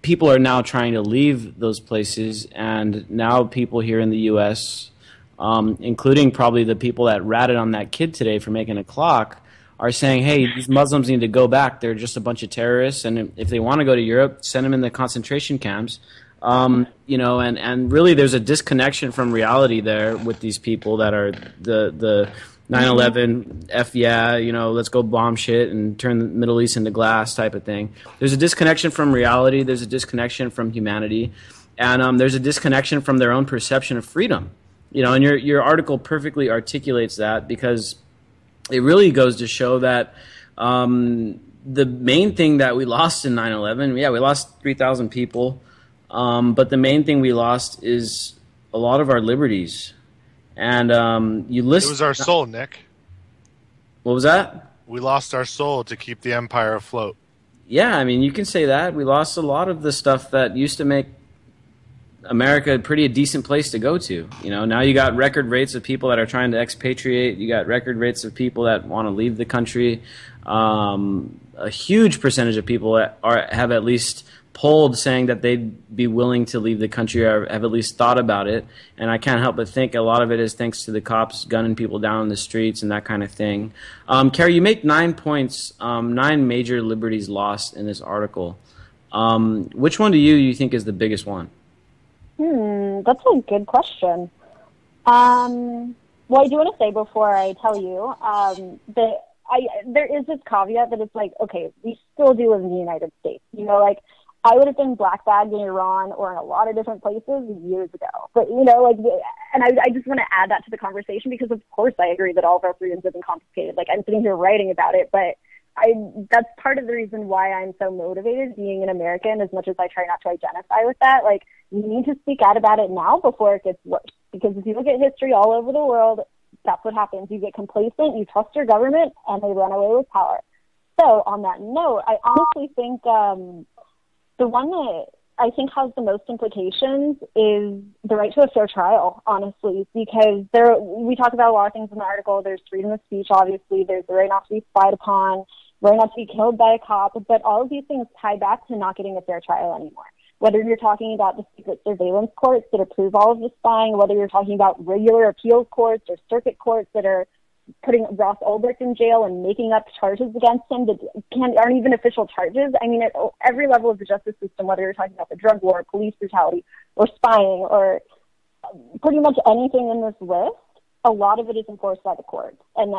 People are now trying to leave those places, and now people here in the U.S., including probably the people that ratted on that kid today for making a clock, are saying, hey, these Muslims need to go back. They're just a bunch of terrorists, and if they want to go to Europe, send them in the concentration camps. And really there's a disconnection from reality there with these people that are the 9/11 let's go bomb shit and turn the Middle East into glass type of thing. There's a disconnection from reality. There's a disconnection from humanity. And there's a disconnection from their own perception of freedom. And your article perfectly articulates that, because it really goes to show that the main thing that we lost in 9/11, we lost 3,000 people, but the main thing we lost is a lot of our liberties. And you listen. It was our soul, Nick. What was that? We lost our soul to keep the empire afloat. Yeah, I mean, you can say that. We lost a lot of the stuff that used to make America a decent place to go to. Now you got record rates of people that are trying to expatriate. You got record rates of people that want to leave the country. A huge percentage of people have at least polled saying that they'd be willing to leave the country, or have at least thought about it. And I can't help but think a lot of it is thanks to the cops gunning people down in the streets and that kind of thing. Carrie, you make 9 points, 9 major liberties lost in this article. Which one do you think is the biggest one? That's a good question. Well, I do want to say before I tell you that there is this caveat that it's like, okay, we still do live in the United States. I would have been black bagged in Iran or in a lot of different places years ago. But, and I just want to add that to the conversation, because of course I agree that all of our freedoms have been confiscated. Like, I'm sitting here writing about it, but that's part of the reason why I'm so motivated being an American, as much as I try not to identify with that. Like, you need to speak out about it now before it gets worse. Because if you look at history all over the world, that's what happens. You get complacent, you trust your government, and they run away with power. So on that note, I honestly think the one that I think has the most implications is the right to a fair trial, honestly, because we talk about a lot of things in the article. There's freedom of speech, obviously. There's the right not to be spied upon, right not to be killed by a cop. But all of these things tie back to not getting a fair trial anymore. Whether you're talking about the secret surveillance courts that approve all of the spying, whether you're talking about regular appeals courts or circuit courts that are putting Ross Ulbricht in jail and making up charges against him that aren't even official charges. I mean, at every level of the justice system, whether you're talking about the drug war, police brutality, or spying, or pretty much anything in this list, a lot of it is enforced by the courts. And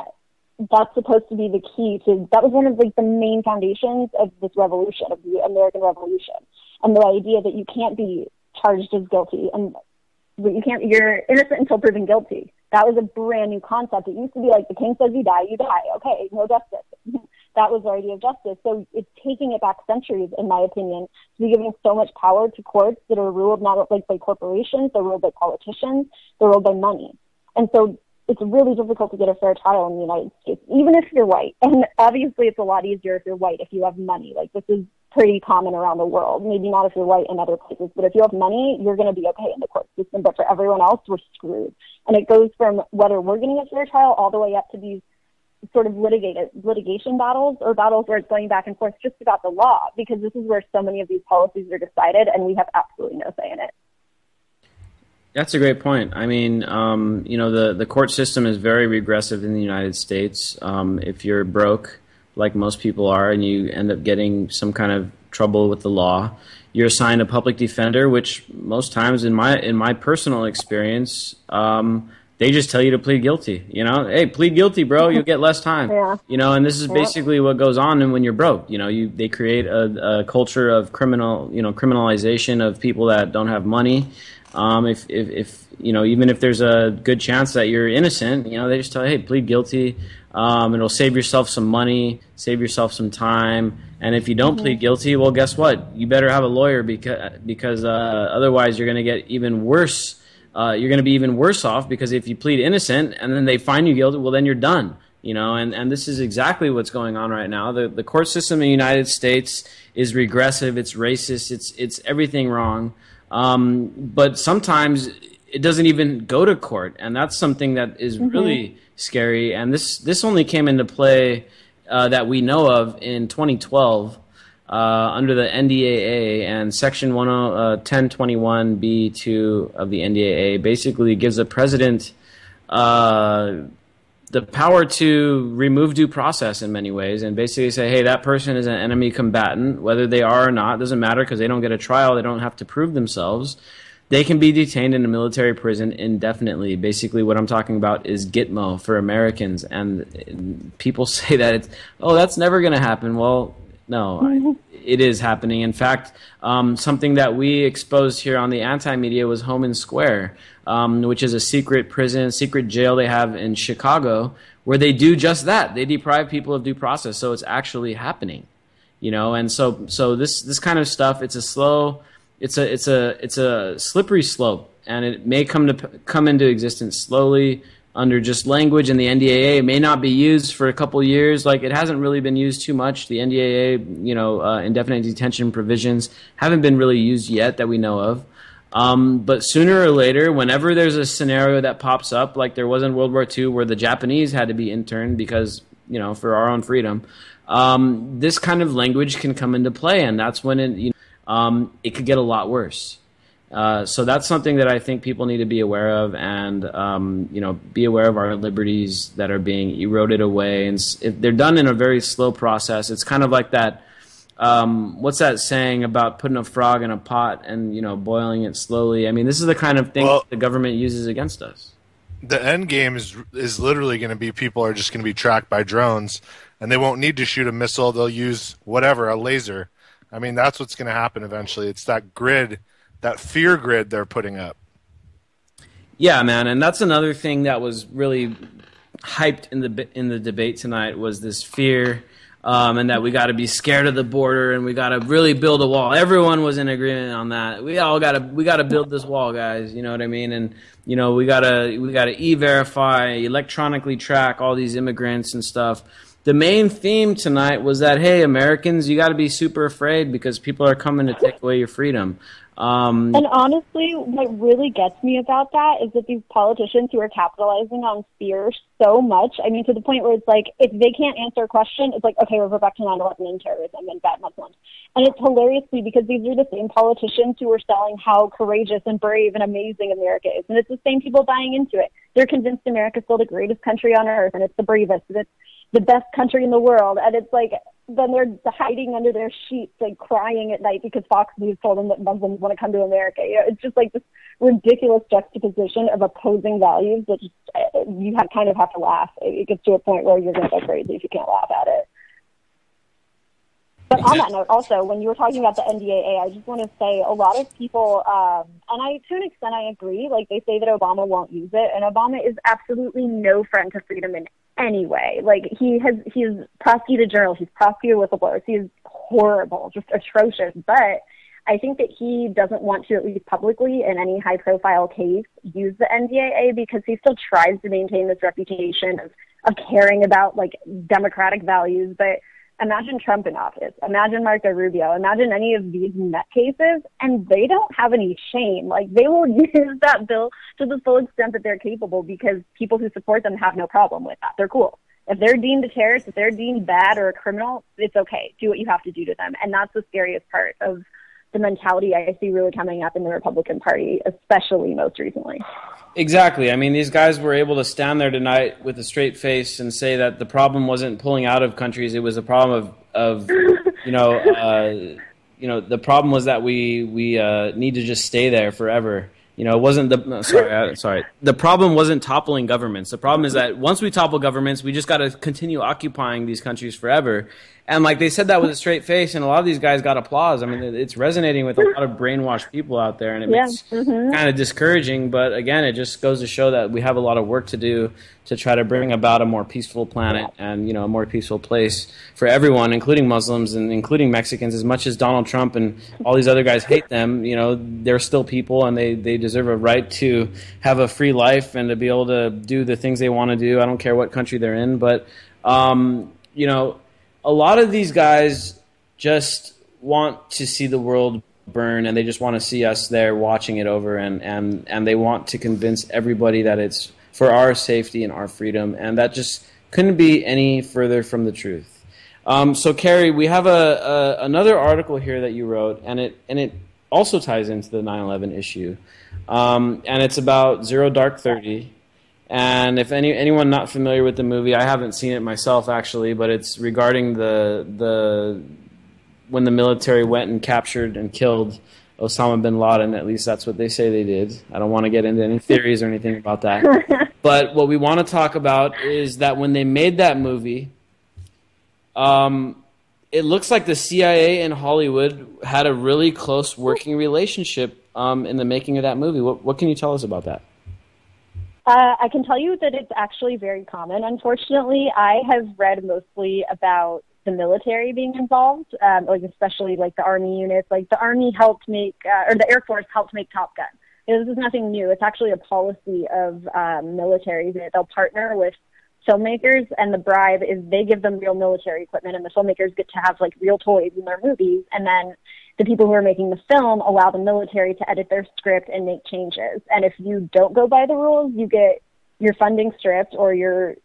that's supposed to be the key that was one of like the main foundations of this revolution, of the American Revolution. And the idea that you can't be charged as guilty and you're innocent until proven guilty. That was a brand new concept. It used to be like the king says you die, okay, no justice. That was the idea of justice. So it's taking it back centuries, in my opinion, to be giving so much power to courts that are ruled not like by corporations, they're ruled by politicians, they're ruled by money. And so it's really difficult to get a fair trial in the United States, even if you're white. And obviously it's a lot easier if you're white, if you have money. Like, this is pretty common around the world. Maybe not if you're white in other places, but if you have money, you're going to be okay in the court system. But for everyone else, we're screwed. And it goes from whether we're getting a fair trial all the way up to these sort of litigation battles, or battles where it's going back and forth just about the law, because this is where so many of these policies are decided, and we have absolutely no say in it. That's a great point. I mean, the court system is very regressive in the United States. If you're broke, like most people are, and you end up getting some kind of trouble with the law, you're assigned a public defender, which most times, in my personal experience, they just tell you to plead guilty. Hey, plead guilty, bro. You'll get less time. Yeah. And this is basically what goes on. And when you're broke, they create a culture of criminalization of people that don't have money. If even if there's a good chance that you're innocent, they just tell you, hey, plead guilty. It'll save yourself some money, save yourself some time. And if you don't plead guilty, well, guess what? You better have a lawyer because otherwise you're going to get even worse. You're going to be even worse off, because if you plead innocent and then they find you guilty, well, then you're done. And this is exactly what's going on right now. The court system in the United States is regressive. It's racist. It's everything wrong. But sometimes it doesn't even go to court, and that's something that is really scary. And this only came into play that we know of in 2012 under the NDAA, and Section 1021B2 of the NDAA basically gives the president the power to remove due process in many ways, and basically say, hey, that person is an enemy combatant, whether they are or not, doesn't matter, because they don't get a trial, they don't have to prove themselves. They can be detained in a military prison indefinitely. Basically what I'm talking about is Gitmo for Americans, and people say that that's never going to happen. Well, no, it is happening. In fact, something that we exposed here on the Anti-Media was Home and Square, which is a secret prison, secret jail they have in Chicago, where they do just that. They deprive people of due process. So it's actually happening, And so this kind of stuff, it's a slippery slope, and it may come into existence slowly under just language, and the NDAA. It may not be used for a couple years. Like, it hasn't really been used too much. The NDAA, indefinite detention provisions haven't been really used yet that we know of. But sooner or later, whenever there's a scenario that pops up, like there was in World War II, where the Japanese had to be interned because, for our own freedom, this kind of language can come into play, and that's when it could get a lot worse. So that's something that I think people need to be aware of, and be aware of our liberties that are being eroded away. And if they're done in a very slow process, it's kind of like that. What's that saying about putting a frog in a pot and boiling it slowly? I mean, this is the kind of thing the government uses against us. The end game is literally going to be, people are just going to be tracked by drones, and they won't need to shoot a missile. They'll use a laser. I mean, that's what's going to happen eventually. It's that grid, that fear grid they're putting up. Yeah, man, and that's another thing that was really hyped in the debate tonight, was this fear, and that we got to be scared of the border, and we got to really build a wall. Everyone was in agreement on that. We got to build this wall, guys. You know what I mean? And we got to e-verify, electronically track all these immigrants and stuff. the main theme tonight was that, hey, Americans, you got to be super afraid because people are coming to take away your freedom. And honestly, what really gets me about that is that these politicians who are capitalizing on fear so much, I mean, to the point where it's like, if they can't answer a question, it's like, okay, we'll go back to 9/11 and terrorism and bad Muslims. And it's hilariously because these are the same politicians who are selling how courageous and brave and amazing America is. And it's the same people buying into it. They're convinced America's still the greatest country on earth, and it's the bravest, and it's the best country in the world. And it's like, then they're hiding under their sheets, like crying at night because Fox News told them that Muslims want to come to America. You know, it's just like this ridiculous juxtaposition of opposing values that just, you kind of have to laugh. It gets to a point where you're going to go crazy if you can't laugh at it. But on that note, also, when you were talking about the NDAA, I just want to say a lot of people, and to an extent I agree, like they say that Obama won't use it, and Obama is absolutely no friend to freedom in any way. Like he's prosecuted journalists, he's prosecuted whistleblowers, he's horrible, just atrocious. But I think that he doesn't want to, at least publicly, in any high-profile case, use the NDAA because he still tries to maintain this reputation of caring about like democratic values, but imagine Trump in office. Imagine Marco Rubio. Imagine any of these nutcases, and they don't have any shame. Like, they will use that bill to the full extent that they're capable because people who support them have no problem with that. They're cool. If they're deemed a terrorist, if they're deemed bad or a criminal, it's okay. Do what you have to do to them. And that's the scariest part of the mentality I see really coming up in the Republican Party, especially most recently. Exactly. I mean, these guys were able to stand there tonight with a straight face and say that the problem wasn't pulling out of countries; it was a problem of the problem was that we need to just stay there forever. You know, it wasn't sorry. The problem wasn't toppling governments. The problem is that once we topple governments, we just got to continue occupying these countries forever. And like they said that with a straight face, and a lot of these guys got applause. I mean, it's resonating with a lot of brainwashed people out there, and it makes kind of discouraging. But again, it just goes to show that we have a lot of work to do to try to bring about a more peaceful planet and, you know, a more peaceful place for everyone, including Muslims and including Mexicans. As much as Donald Trump and all these other guys hate them, you know, they're still people, and they deserve a right to have a free life and to be able to do the things they want to do. I don't care what country they're in, but you know, a lot of these guys just want to see the world burn, and they just want to see us there watching it over, and they want to convince everybody that it's for our safety and our freedom, and that just couldn't be any further from the truth. So, Carrie, we have another article here that you wrote, and it also ties into the 9/11 issue, and it's about Zero Dark 30. And if anyone not familiar with the movie, I haven't seen it myself actually, but it's regarding the when the military went and captured and killed Osama bin Laden. At least that's what they say they did. I don't want to get into any theories or anything about that. But what we want to talk about is that when they made that movie, it looks like the CIA and Hollywood had a really close working relationship in the making of that movie. What can you tell us about that? I can tell you that it's actually very common. Unfortunately, I have read mostly about the military being involved, like especially like the Army units. Like the Army helped make, or the Air Force helped make Top Gun. This is nothing new. It's actually a policy of military that they'll partner with filmmakers, and the bribe is they give them real military equipment, and the filmmakers get to have like real toys in their movies, and then the people who are making the film allow the military to edit their script and make changes. And if you don't go by the rules, you get your funding stripped or your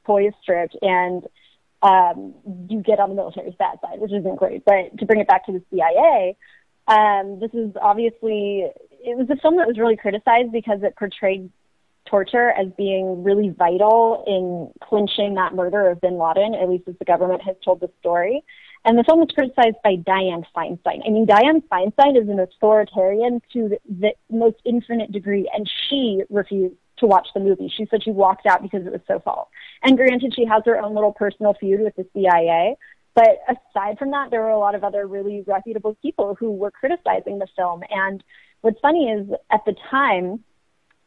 toys stripped, and you get on the military's bad side, which isn't great. But to bring it back to the CIA, this is obviously, it was a film that was really criticized because it portrayed torture as being really vital in clinching that murder of bin Laden, at least as the government has told the story. And the film was criticized by Dianne Feinstein. I mean, Dianne Feinstein is an authoritarian to the most infinite degree, and she refused to watch the movie. She said she walked out because it was so false. And granted, she has her own little personal feud with the CIA. But aside from that, there were a lot of other really reputable people who were criticizing the film. And what's funny is at the time,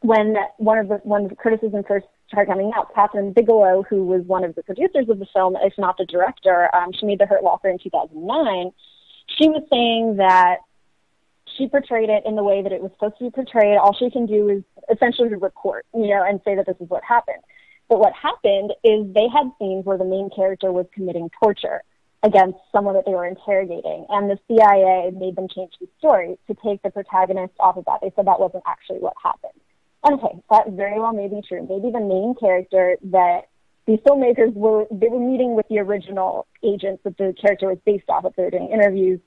when the criticism first started coming out, Catherine Bigelow, who was one of the producers of the film, if not the director, she made The Hurt Locker in 2009, she was saying that she portrayed it in the way that it was supposed to be portrayed. All she can do is essentially report, and say that this is what happened. But what happened is they had scenes where the main character was committing torture against someone that they were interrogating, and the CIA made them change the story to take the protagonist off of that. They said that wasn't actually what happened. And okay, that very well may be true. Maybe the main character that these filmmakers were meeting with the original agents that the character was based off of. They were doing interviews.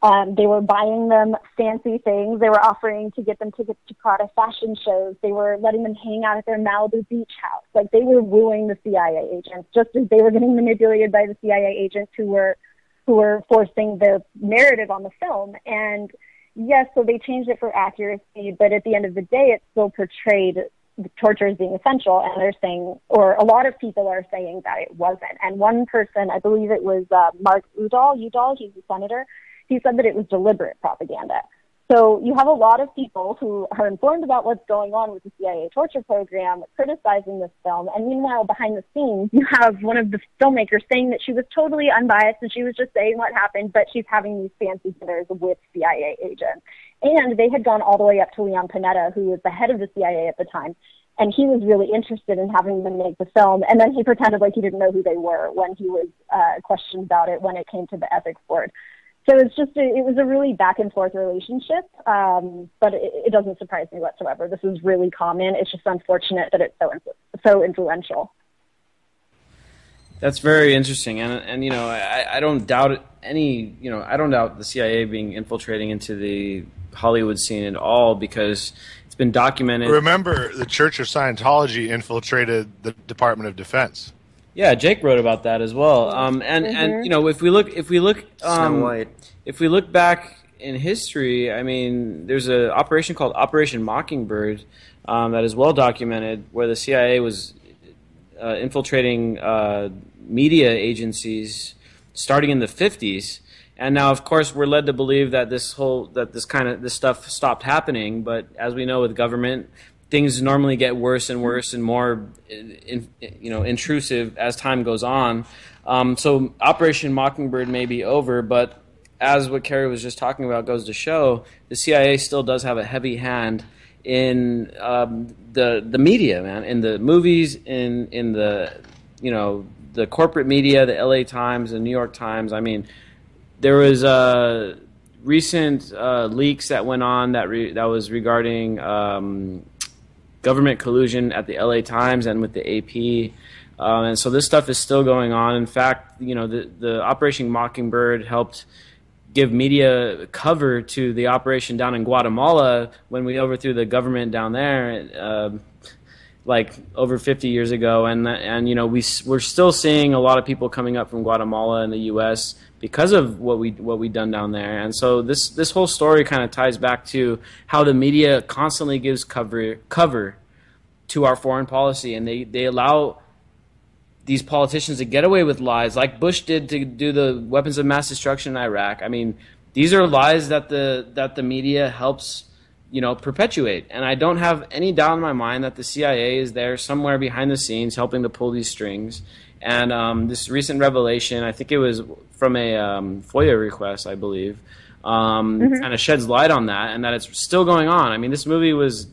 They were buying them fancy things. They were offering to get them tickets to Prada fashion shows. They were letting them hang out at their Malibu beach house. Like, they were wooing the CIA agents, just as they were getting manipulated by the CIA agents who were forcing their narrative on the film. And yes, so they changed it for accuracy, but at the end of the day, it still portrayed the torture as being essential. And they're saying, or a lot of people are saying that it wasn't. And one person, I believe it was Mark Udall, he's a senator. He said that it was deliberate propaganda. So you have a lot of people who are informed about what's going on with the CIA torture program criticizing this film. And meanwhile, behind the scenes, you have one of the filmmakers saying that she was totally unbiased and she was just saying what happened, but she's having these fancy dinners with CIA agents. And they had gone all the way up to Leon Panetta, who was the head of the CIA at the time. And he was really interested in having them make the film. And then he pretended like he didn't know who they were when he was questioned about it when it came to the ethics board. So it's just, it was a really back and forth relationship, but it doesn't surprise me whatsoever. This is really common. It's just unfortunate that it's so influential. That's very interesting, and you know, I don't doubt I don't doubt the CIA being infiltrating into the Hollywood scene at all, because it's been documented. Remember, the Church of Scientology infiltrated the Department of Defense. Yeah, Jake wrote about that as well. And you know, if we look Snow White. If we look back in history, I mean, there's an operation called Operation Mockingbird that is well documented, where the CIA was infiltrating media agencies starting in the 50s. And now, of course, we're led to believe that this stuff stopped happening. But as we know with government, things normally get worse and worse and more, intrusive as time goes on. So Operation Mockingbird may be over, but as what Carrie was just talking about goes to show, the CIA still does have a heavy hand in the media, man, in the movies, in the the corporate media, the LA Times, the New York Times. I mean, there was recent leaks that went on that was regarding government collusion at the LA Times and with the AP. And so this stuff is still going on. In fact, the Operation Mockingbird helped give media cover to the operation down in Guatemala when we overthrew the government down there, like over 50 years ago. And we're still seeing a lot of people coming up from Guatemala in the U.S. because of what we done down there. And so this whole story kind of ties back to how the media constantly gives cover to our foreign policy, and they allow these politicians to get away with lies like Bush did to do the weapons of mass destruction in Iraq. I mean, these are lies that the media helps perpetuate. And I don't have any doubt in my mind that the CIA is there somewhere behind the scenes helping to pull these strings. And this recent revelation, I think it was from a FOIA request, I believe, kind of sheds light on that, and that it's still going on. I mean, this movie was,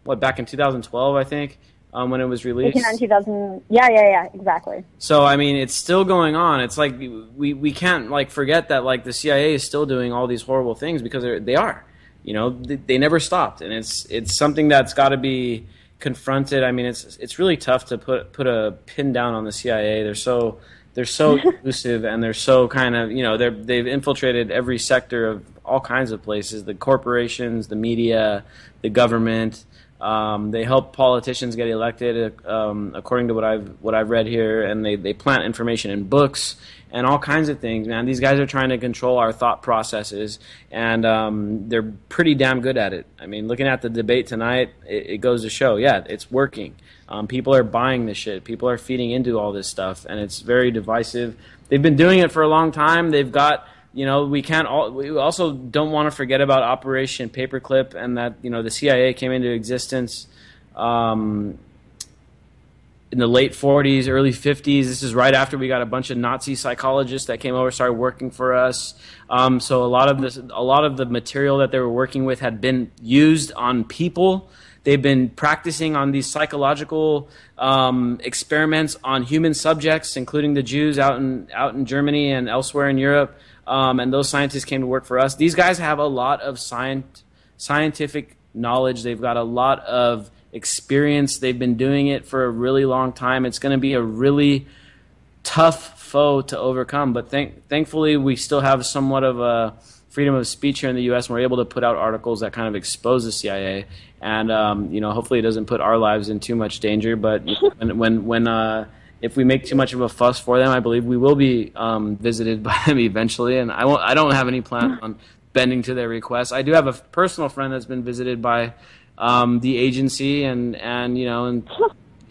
back in 2012, I think, when it was released? 2000, yeah, exactly. So, I mean, it's still going on. It's like we can't, forget that, the CIA is still doing all these horrible things, because they are. They never stopped, and it's something that's got to be confronted. I mean, it's really tough to put a pin down on the CIA. They're so elusive, and they're so kind of they've infiltrated every sector of all kinds of places: the corporations, the media, the government. They help politicians get elected, according to what I've read here, and they plant information in books and all kinds of things. Man, these guys are trying to control our thought processes, and they're pretty damn good at it. I mean, looking at the debate tonight, it goes to show, it's working. People are buying this shit. People are feeding into all this stuff, and it's very divisive. They've been doing it for a long time. They've got. We also don't want to forget about Operation Paperclip, and that the CIA came into existence in the late 40s, early 50s. This is right after we got a bunch of Nazi psychologists that came over, started working for us. So a lot of the material that they were working with had been used on people. They've been practicing on these psychological experiments on human subjects, including the Jews out in Germany and elsewhere in Europe. And those scientists came to work for us. These guys have a lot of scientific knowledge. They've got a lot of experience. They've been doing it for a really long time. It's going to be a really tough foe to overcome. But thankfully, we still have somewhat of a freedom of speech here in the U.S. and we're able to put out articles that kind of expose the CIA. And hopefully, it doesn't put our lives in too much danger. But when if we make too much of a fuss for them, I believe we will be visited by them eventually. And I don't have any plan on bending to their requests. I do have a personal friend that's been visited by the agency, and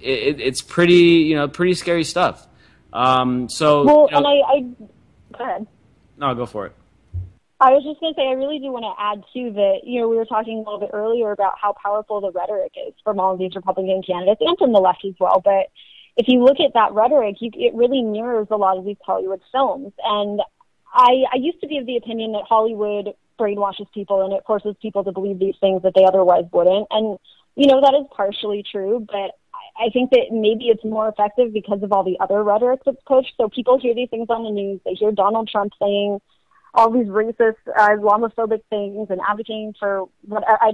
it's pretty scary stuff. And go ahead. No, go for it. I was just going to say, I really do want to add, too, that, we were talking a little bit earlier about how powerful the rhetoric is from all of these Republican candidates and from the left as well. But if you look at that rhetoric, it really mirrors a lot of these Hollywood films. And I used to be of the opinion that Hollywood brainwashes people and it forces people to believe these things that they otherwise wouldn't. And, that is partially true, but I think that maybe it's more effective because of all the other rhetoric that's pushed. So people hear these things on the news. They hear Donald Trump saying all these racist, Islamophobic things and advocating for what I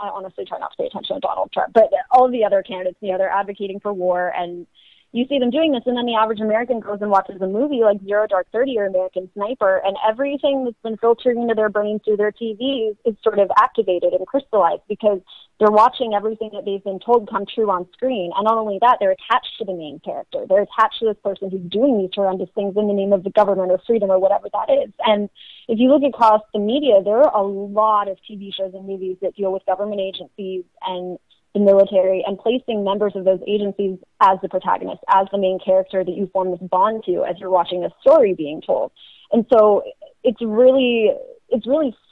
honestly try not to pay attention to Donald Trump, but all of the other candidates, they're advocating for war, and you see them doing this, and then the average American goes and watches a movie like Zero Dark 30 or American Sniper, and everything that's been filtering into their brains through their TVs is sort of activated and crystallized because they're watching everything that they've been told come true on screen. And not only that, they're attached to the main character. They're attached to this person who's doing these horrendous things in the name of the government or freedom or whatever that is. And if you look across the media, there are a lot of TV shows and movies that deal with government agencies and the military and placing members of those agencies as the protagonist, as the main character that you form this bond to as you're watching a story being told. And so it's really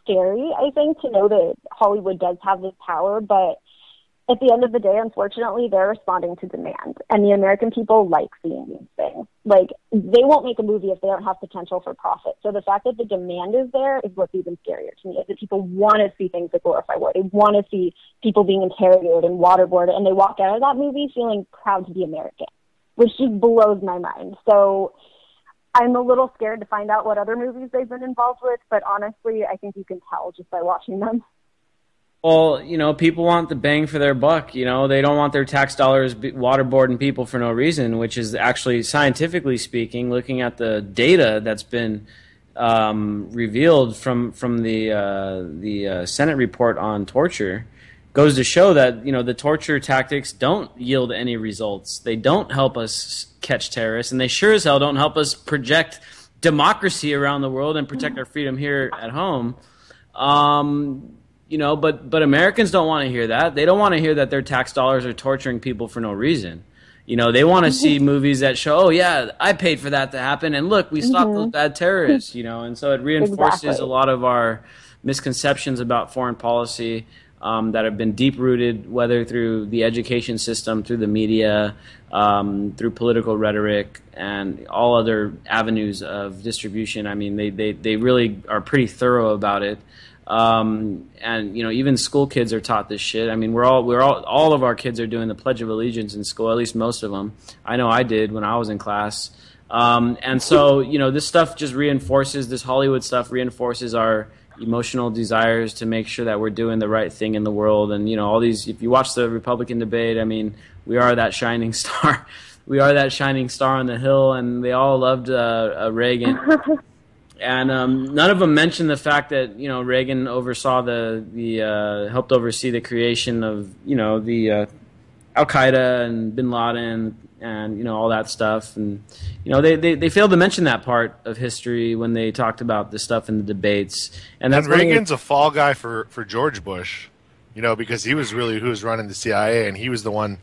scary, I think, to know that Hollywood does have this power, but at the end of the day, unfortunately, they're responding to demand, and the American people like seeing these things. Like, they won't make a movie if they don't have potential for profit. So the fact that the demand is there is what's even scarier to me, is that people want to see things that glorify war. They want to see people being interrogated and waterboarded, and they walk out of that movie feeling proud to be American, which just blows my mind. So I'm a little scared to find out what other movies they've been involved with, but honestly, I think you can tell just by watching them. Well, people want the bang for their buck. They don't want their tax dollars waterboarding people for no reason, which is actually, scientifically speaking, looking at the data that's been revealed from the Senate report on torture, goes to show that, the torture tactics don't yield any results. They don't help us catch terrorists, and they sure as hell don't help us project democracy around the world and protect our freedom here at home. But Americans don't want to hear that. They don't want to hear that their tax dollars are torturing people for no reason. They want to see movies that show, oh, yeah, I paid for that to happen, and look, we stopped those bad terrorists, and so it reinforces a lot of our misconceptions about foreign policy that have been deep-rooted, whether through the education system, through the media, through political rhetoric, and all other avenues of distribution. I mean, they really are pretty thorough about it. And even school kids are taught this shit. I mean, all of our kids are doing the Pledge of Allegiance in school, at least most of them. I know I did when I was in class. And so, this stuff just this Hollywood stuff reinforces our emotional desires to make sure that we're doing the right thing in the world. And, all these, if you watch the Republican debate, I mean, we are that shining star. We are that shining star on the hill, and they all loved Reagan. And none of them mentioned the fact that Reagan oversaw helped oversee the creation of the Al Qaeda and Bin Laden and all that stuff, and they failed to mention that part of history when they talked about the stuff in the debates. And that's Reagan's a fall guy for George Bush, because he was really who was running the CIA, and he was the one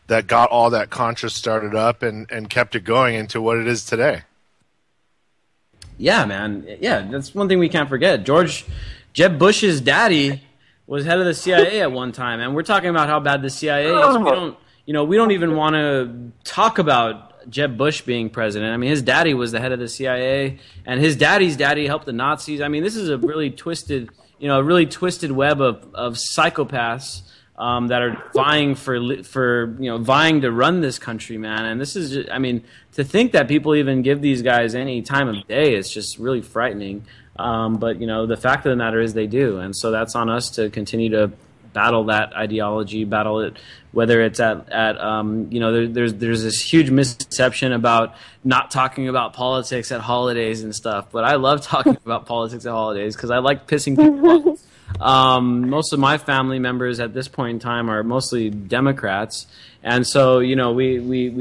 that got all that Contra started up and kept it going into what it is today. Yeah, man. Yeah, that's one thing we can't forget. Jeb Bush's daddy was head of the CIA at one time, and we're talking about how bad the CIA is. We don't even want to talk about Jeb Bush being president. I mean, his daddy was the head of the CIA, and his daddy's daddy helped the Nazis. I mean, this is a really twisted web of psychopaths that are vying vying to run this country, man. And this is just, I mean, to think that people even give these guys any time of day is just really frightening. But the fact of the matter is they do, and so that's on us to continue to battle that ideology, battle it, whether it's there's this huge misconception about not talking about politics at holidays and stuff, but I love talking about politics at holidays because I like pissing people off. Most of my family members at this point in time are mostly Democrats, and so we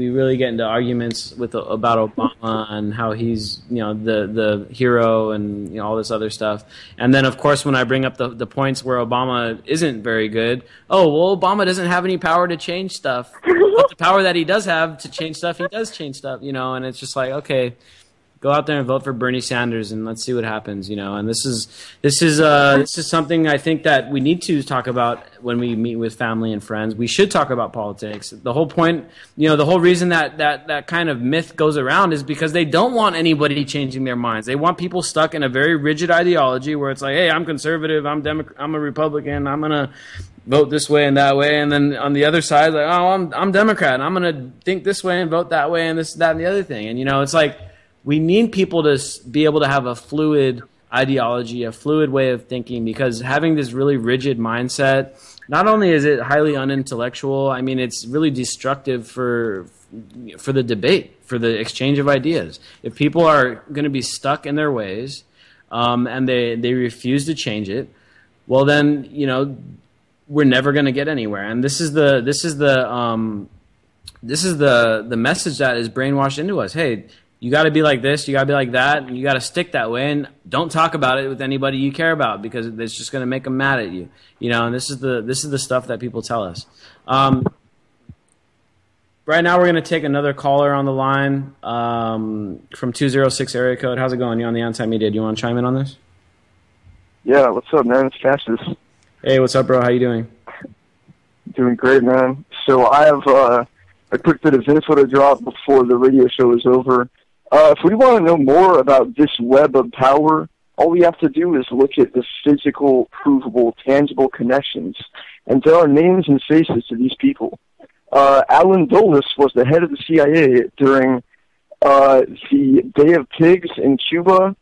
really get into arguments about Obama and how he's the hero and all this other stuff. And then of course when I bring up the points where Obama isn't very good, Obama doesn't have any power to change stuff. But the power that he does have to change stuff, he does change stuff. And it's just like, okay, go out there and vote for Bernie Sanders and let's see what happens, And this is something I think that we need to talk about when we meet with family and friends. We should talk about politics. The whole point, the whole reason that kind of myth goes around is because they don't want anybody changing their minds. They want people stuck in a very rigid ideology where it's like, hey, I'm conservative, I'm a Republican, I'm gonna vote this way and that way, and then on the other side, like, oh, I'm Democrat, and I'm gonna think this way and vote that way, and this, that, and the other thing. And it's like, we need people to be able to have a fluid ideology, a fluid way of thinking, because having this really rigid mindset, not only is it highly unintellectual, I mean, it's really destructive for the debate, for the exchange of ideas. If people are going to be stuck in their ways and they refuse to change it, well then, we're never going to get anywhere. And this is the message that is brainwashed into us. Hey, you got to be like this, you got to be like that, and you got to stick that way, and don't talk about it with anybody you care about because it's just going to make them mad at you. And this is the stuff that people tell us. Right now we're going to take another caller on the line from 206 area code. How's it going? You on the Anti-Media? Do you want to chime in on this? Yeah, what's up, man? It's Cassius. Hey, what's up, bro? How you doing? Doing great, man. So I have a quick bit of info to drop before the radio show is over. If we want to know more about this web of power, all we have to do is look at the physical, provable, tangible connections. And there are names and faces to these people. Alan Dulles was the head of the CIA during the Bay of Pigs in Cuba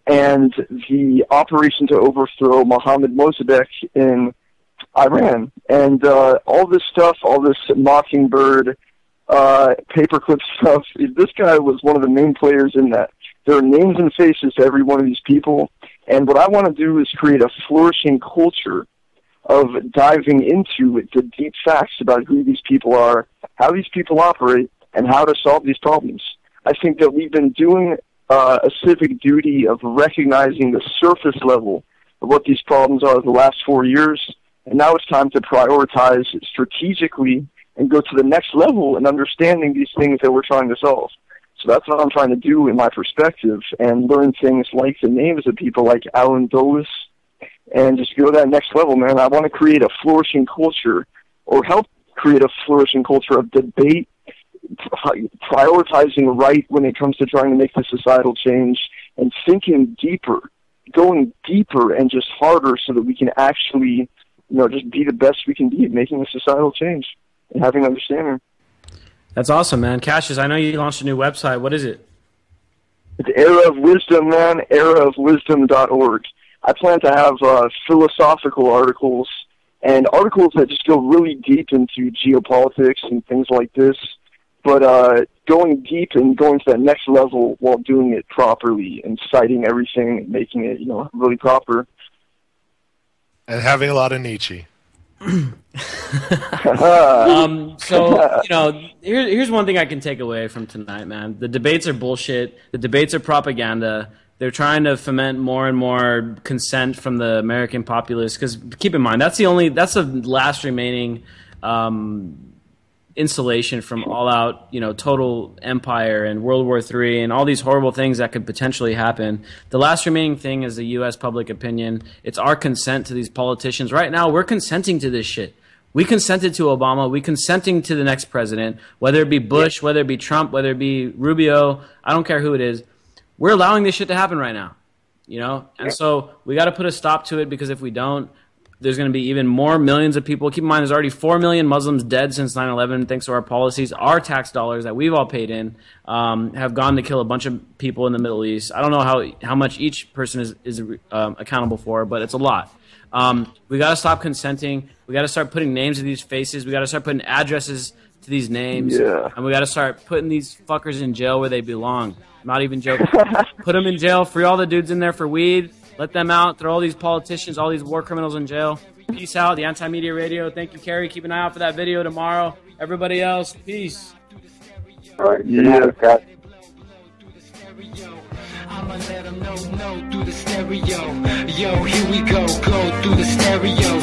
and the operation to overthrow Mohammad Mossadegh in Iran. And all this stuff, all this Mockingbird, paperclip stuff, this guy was one of the main players in that. There are names and faces to every one of these people, and what I want to do is create a flourishing culture of diving into the deep facts about who these people are, how these people operate, and how to solve these problems. I think that we've been doing a civic duty of recognizing the surface level of what these problems are the last 4 years, and now it's time to prioritize strategically and go to the next level in understanding these things that we're trying to solve. So that's what I'm trying to do in my perspective, and learn things like the names of people like Alan Dulles, and just go to that next level, man. I want to create a flourishing culture, or help create a flourishing culture of debate, prioritizing right when it comes to trying to make the societal change, and thinking deeper, going deeper and just harder so that we can actually, just be the best we can be at making a societal change and having understanding. That's awesome, man. Cassius, I know you launched a new website. What is it? It's Era of Wisdom, man, eraofwisdom.org. I plan to have philosophical articles and articles that just go really deep into geopolitics and things like this, but going deep and going to that next level while doing it properly and citing everything and making it, really proper. And having a lot of Nietzsche. Here's one thing I can take away from tonight, man. The debates are bullshit. The debates are propaganda. They're trying to foment more and more consent from the American populace. Because keep in mind, that's the last remaining insulation from all-out, total empire and World War III and all these horrible things that could potentially happen. The last remaining thing is the U.S. public opinion. It's our consent to these politicians. Right now, we're consenting to this shit. We consented to Obama. We consenting to the next president, whether it be Bush, whether it be Trump, whether it be Rubio. I don't care who it is. We're allowing this shit to happen right now, And so we got to put a stop to it, because if we don't, there's going to be even more millions of people. Keep in mind, there's already 4 million Muslims dead since 9/11 thanks to our policies. Our tax dollars that we've all paid in have gone to kill a bunch of people in the Middle East. I don't know how much each person is accountable for, but it's a lot. We got to stop consenting. We got to start putting names to these faces. We got to start putting addresses to these names. Yeah. And we got to start putting these fuckers in jail where they belong. I'm not even joking. Put them in jail. Free all the dudes in there for weed. Let them out. Throw all these politicians, all these war criminals in jail. Peace out. The Anti-Media Radio. Thank you, Kerry. Keep an eye out for that video tomorrow. Everybody else, peace. All right. Yeah. I'ma let them know through the stereo. Yo, here we go through the stereo.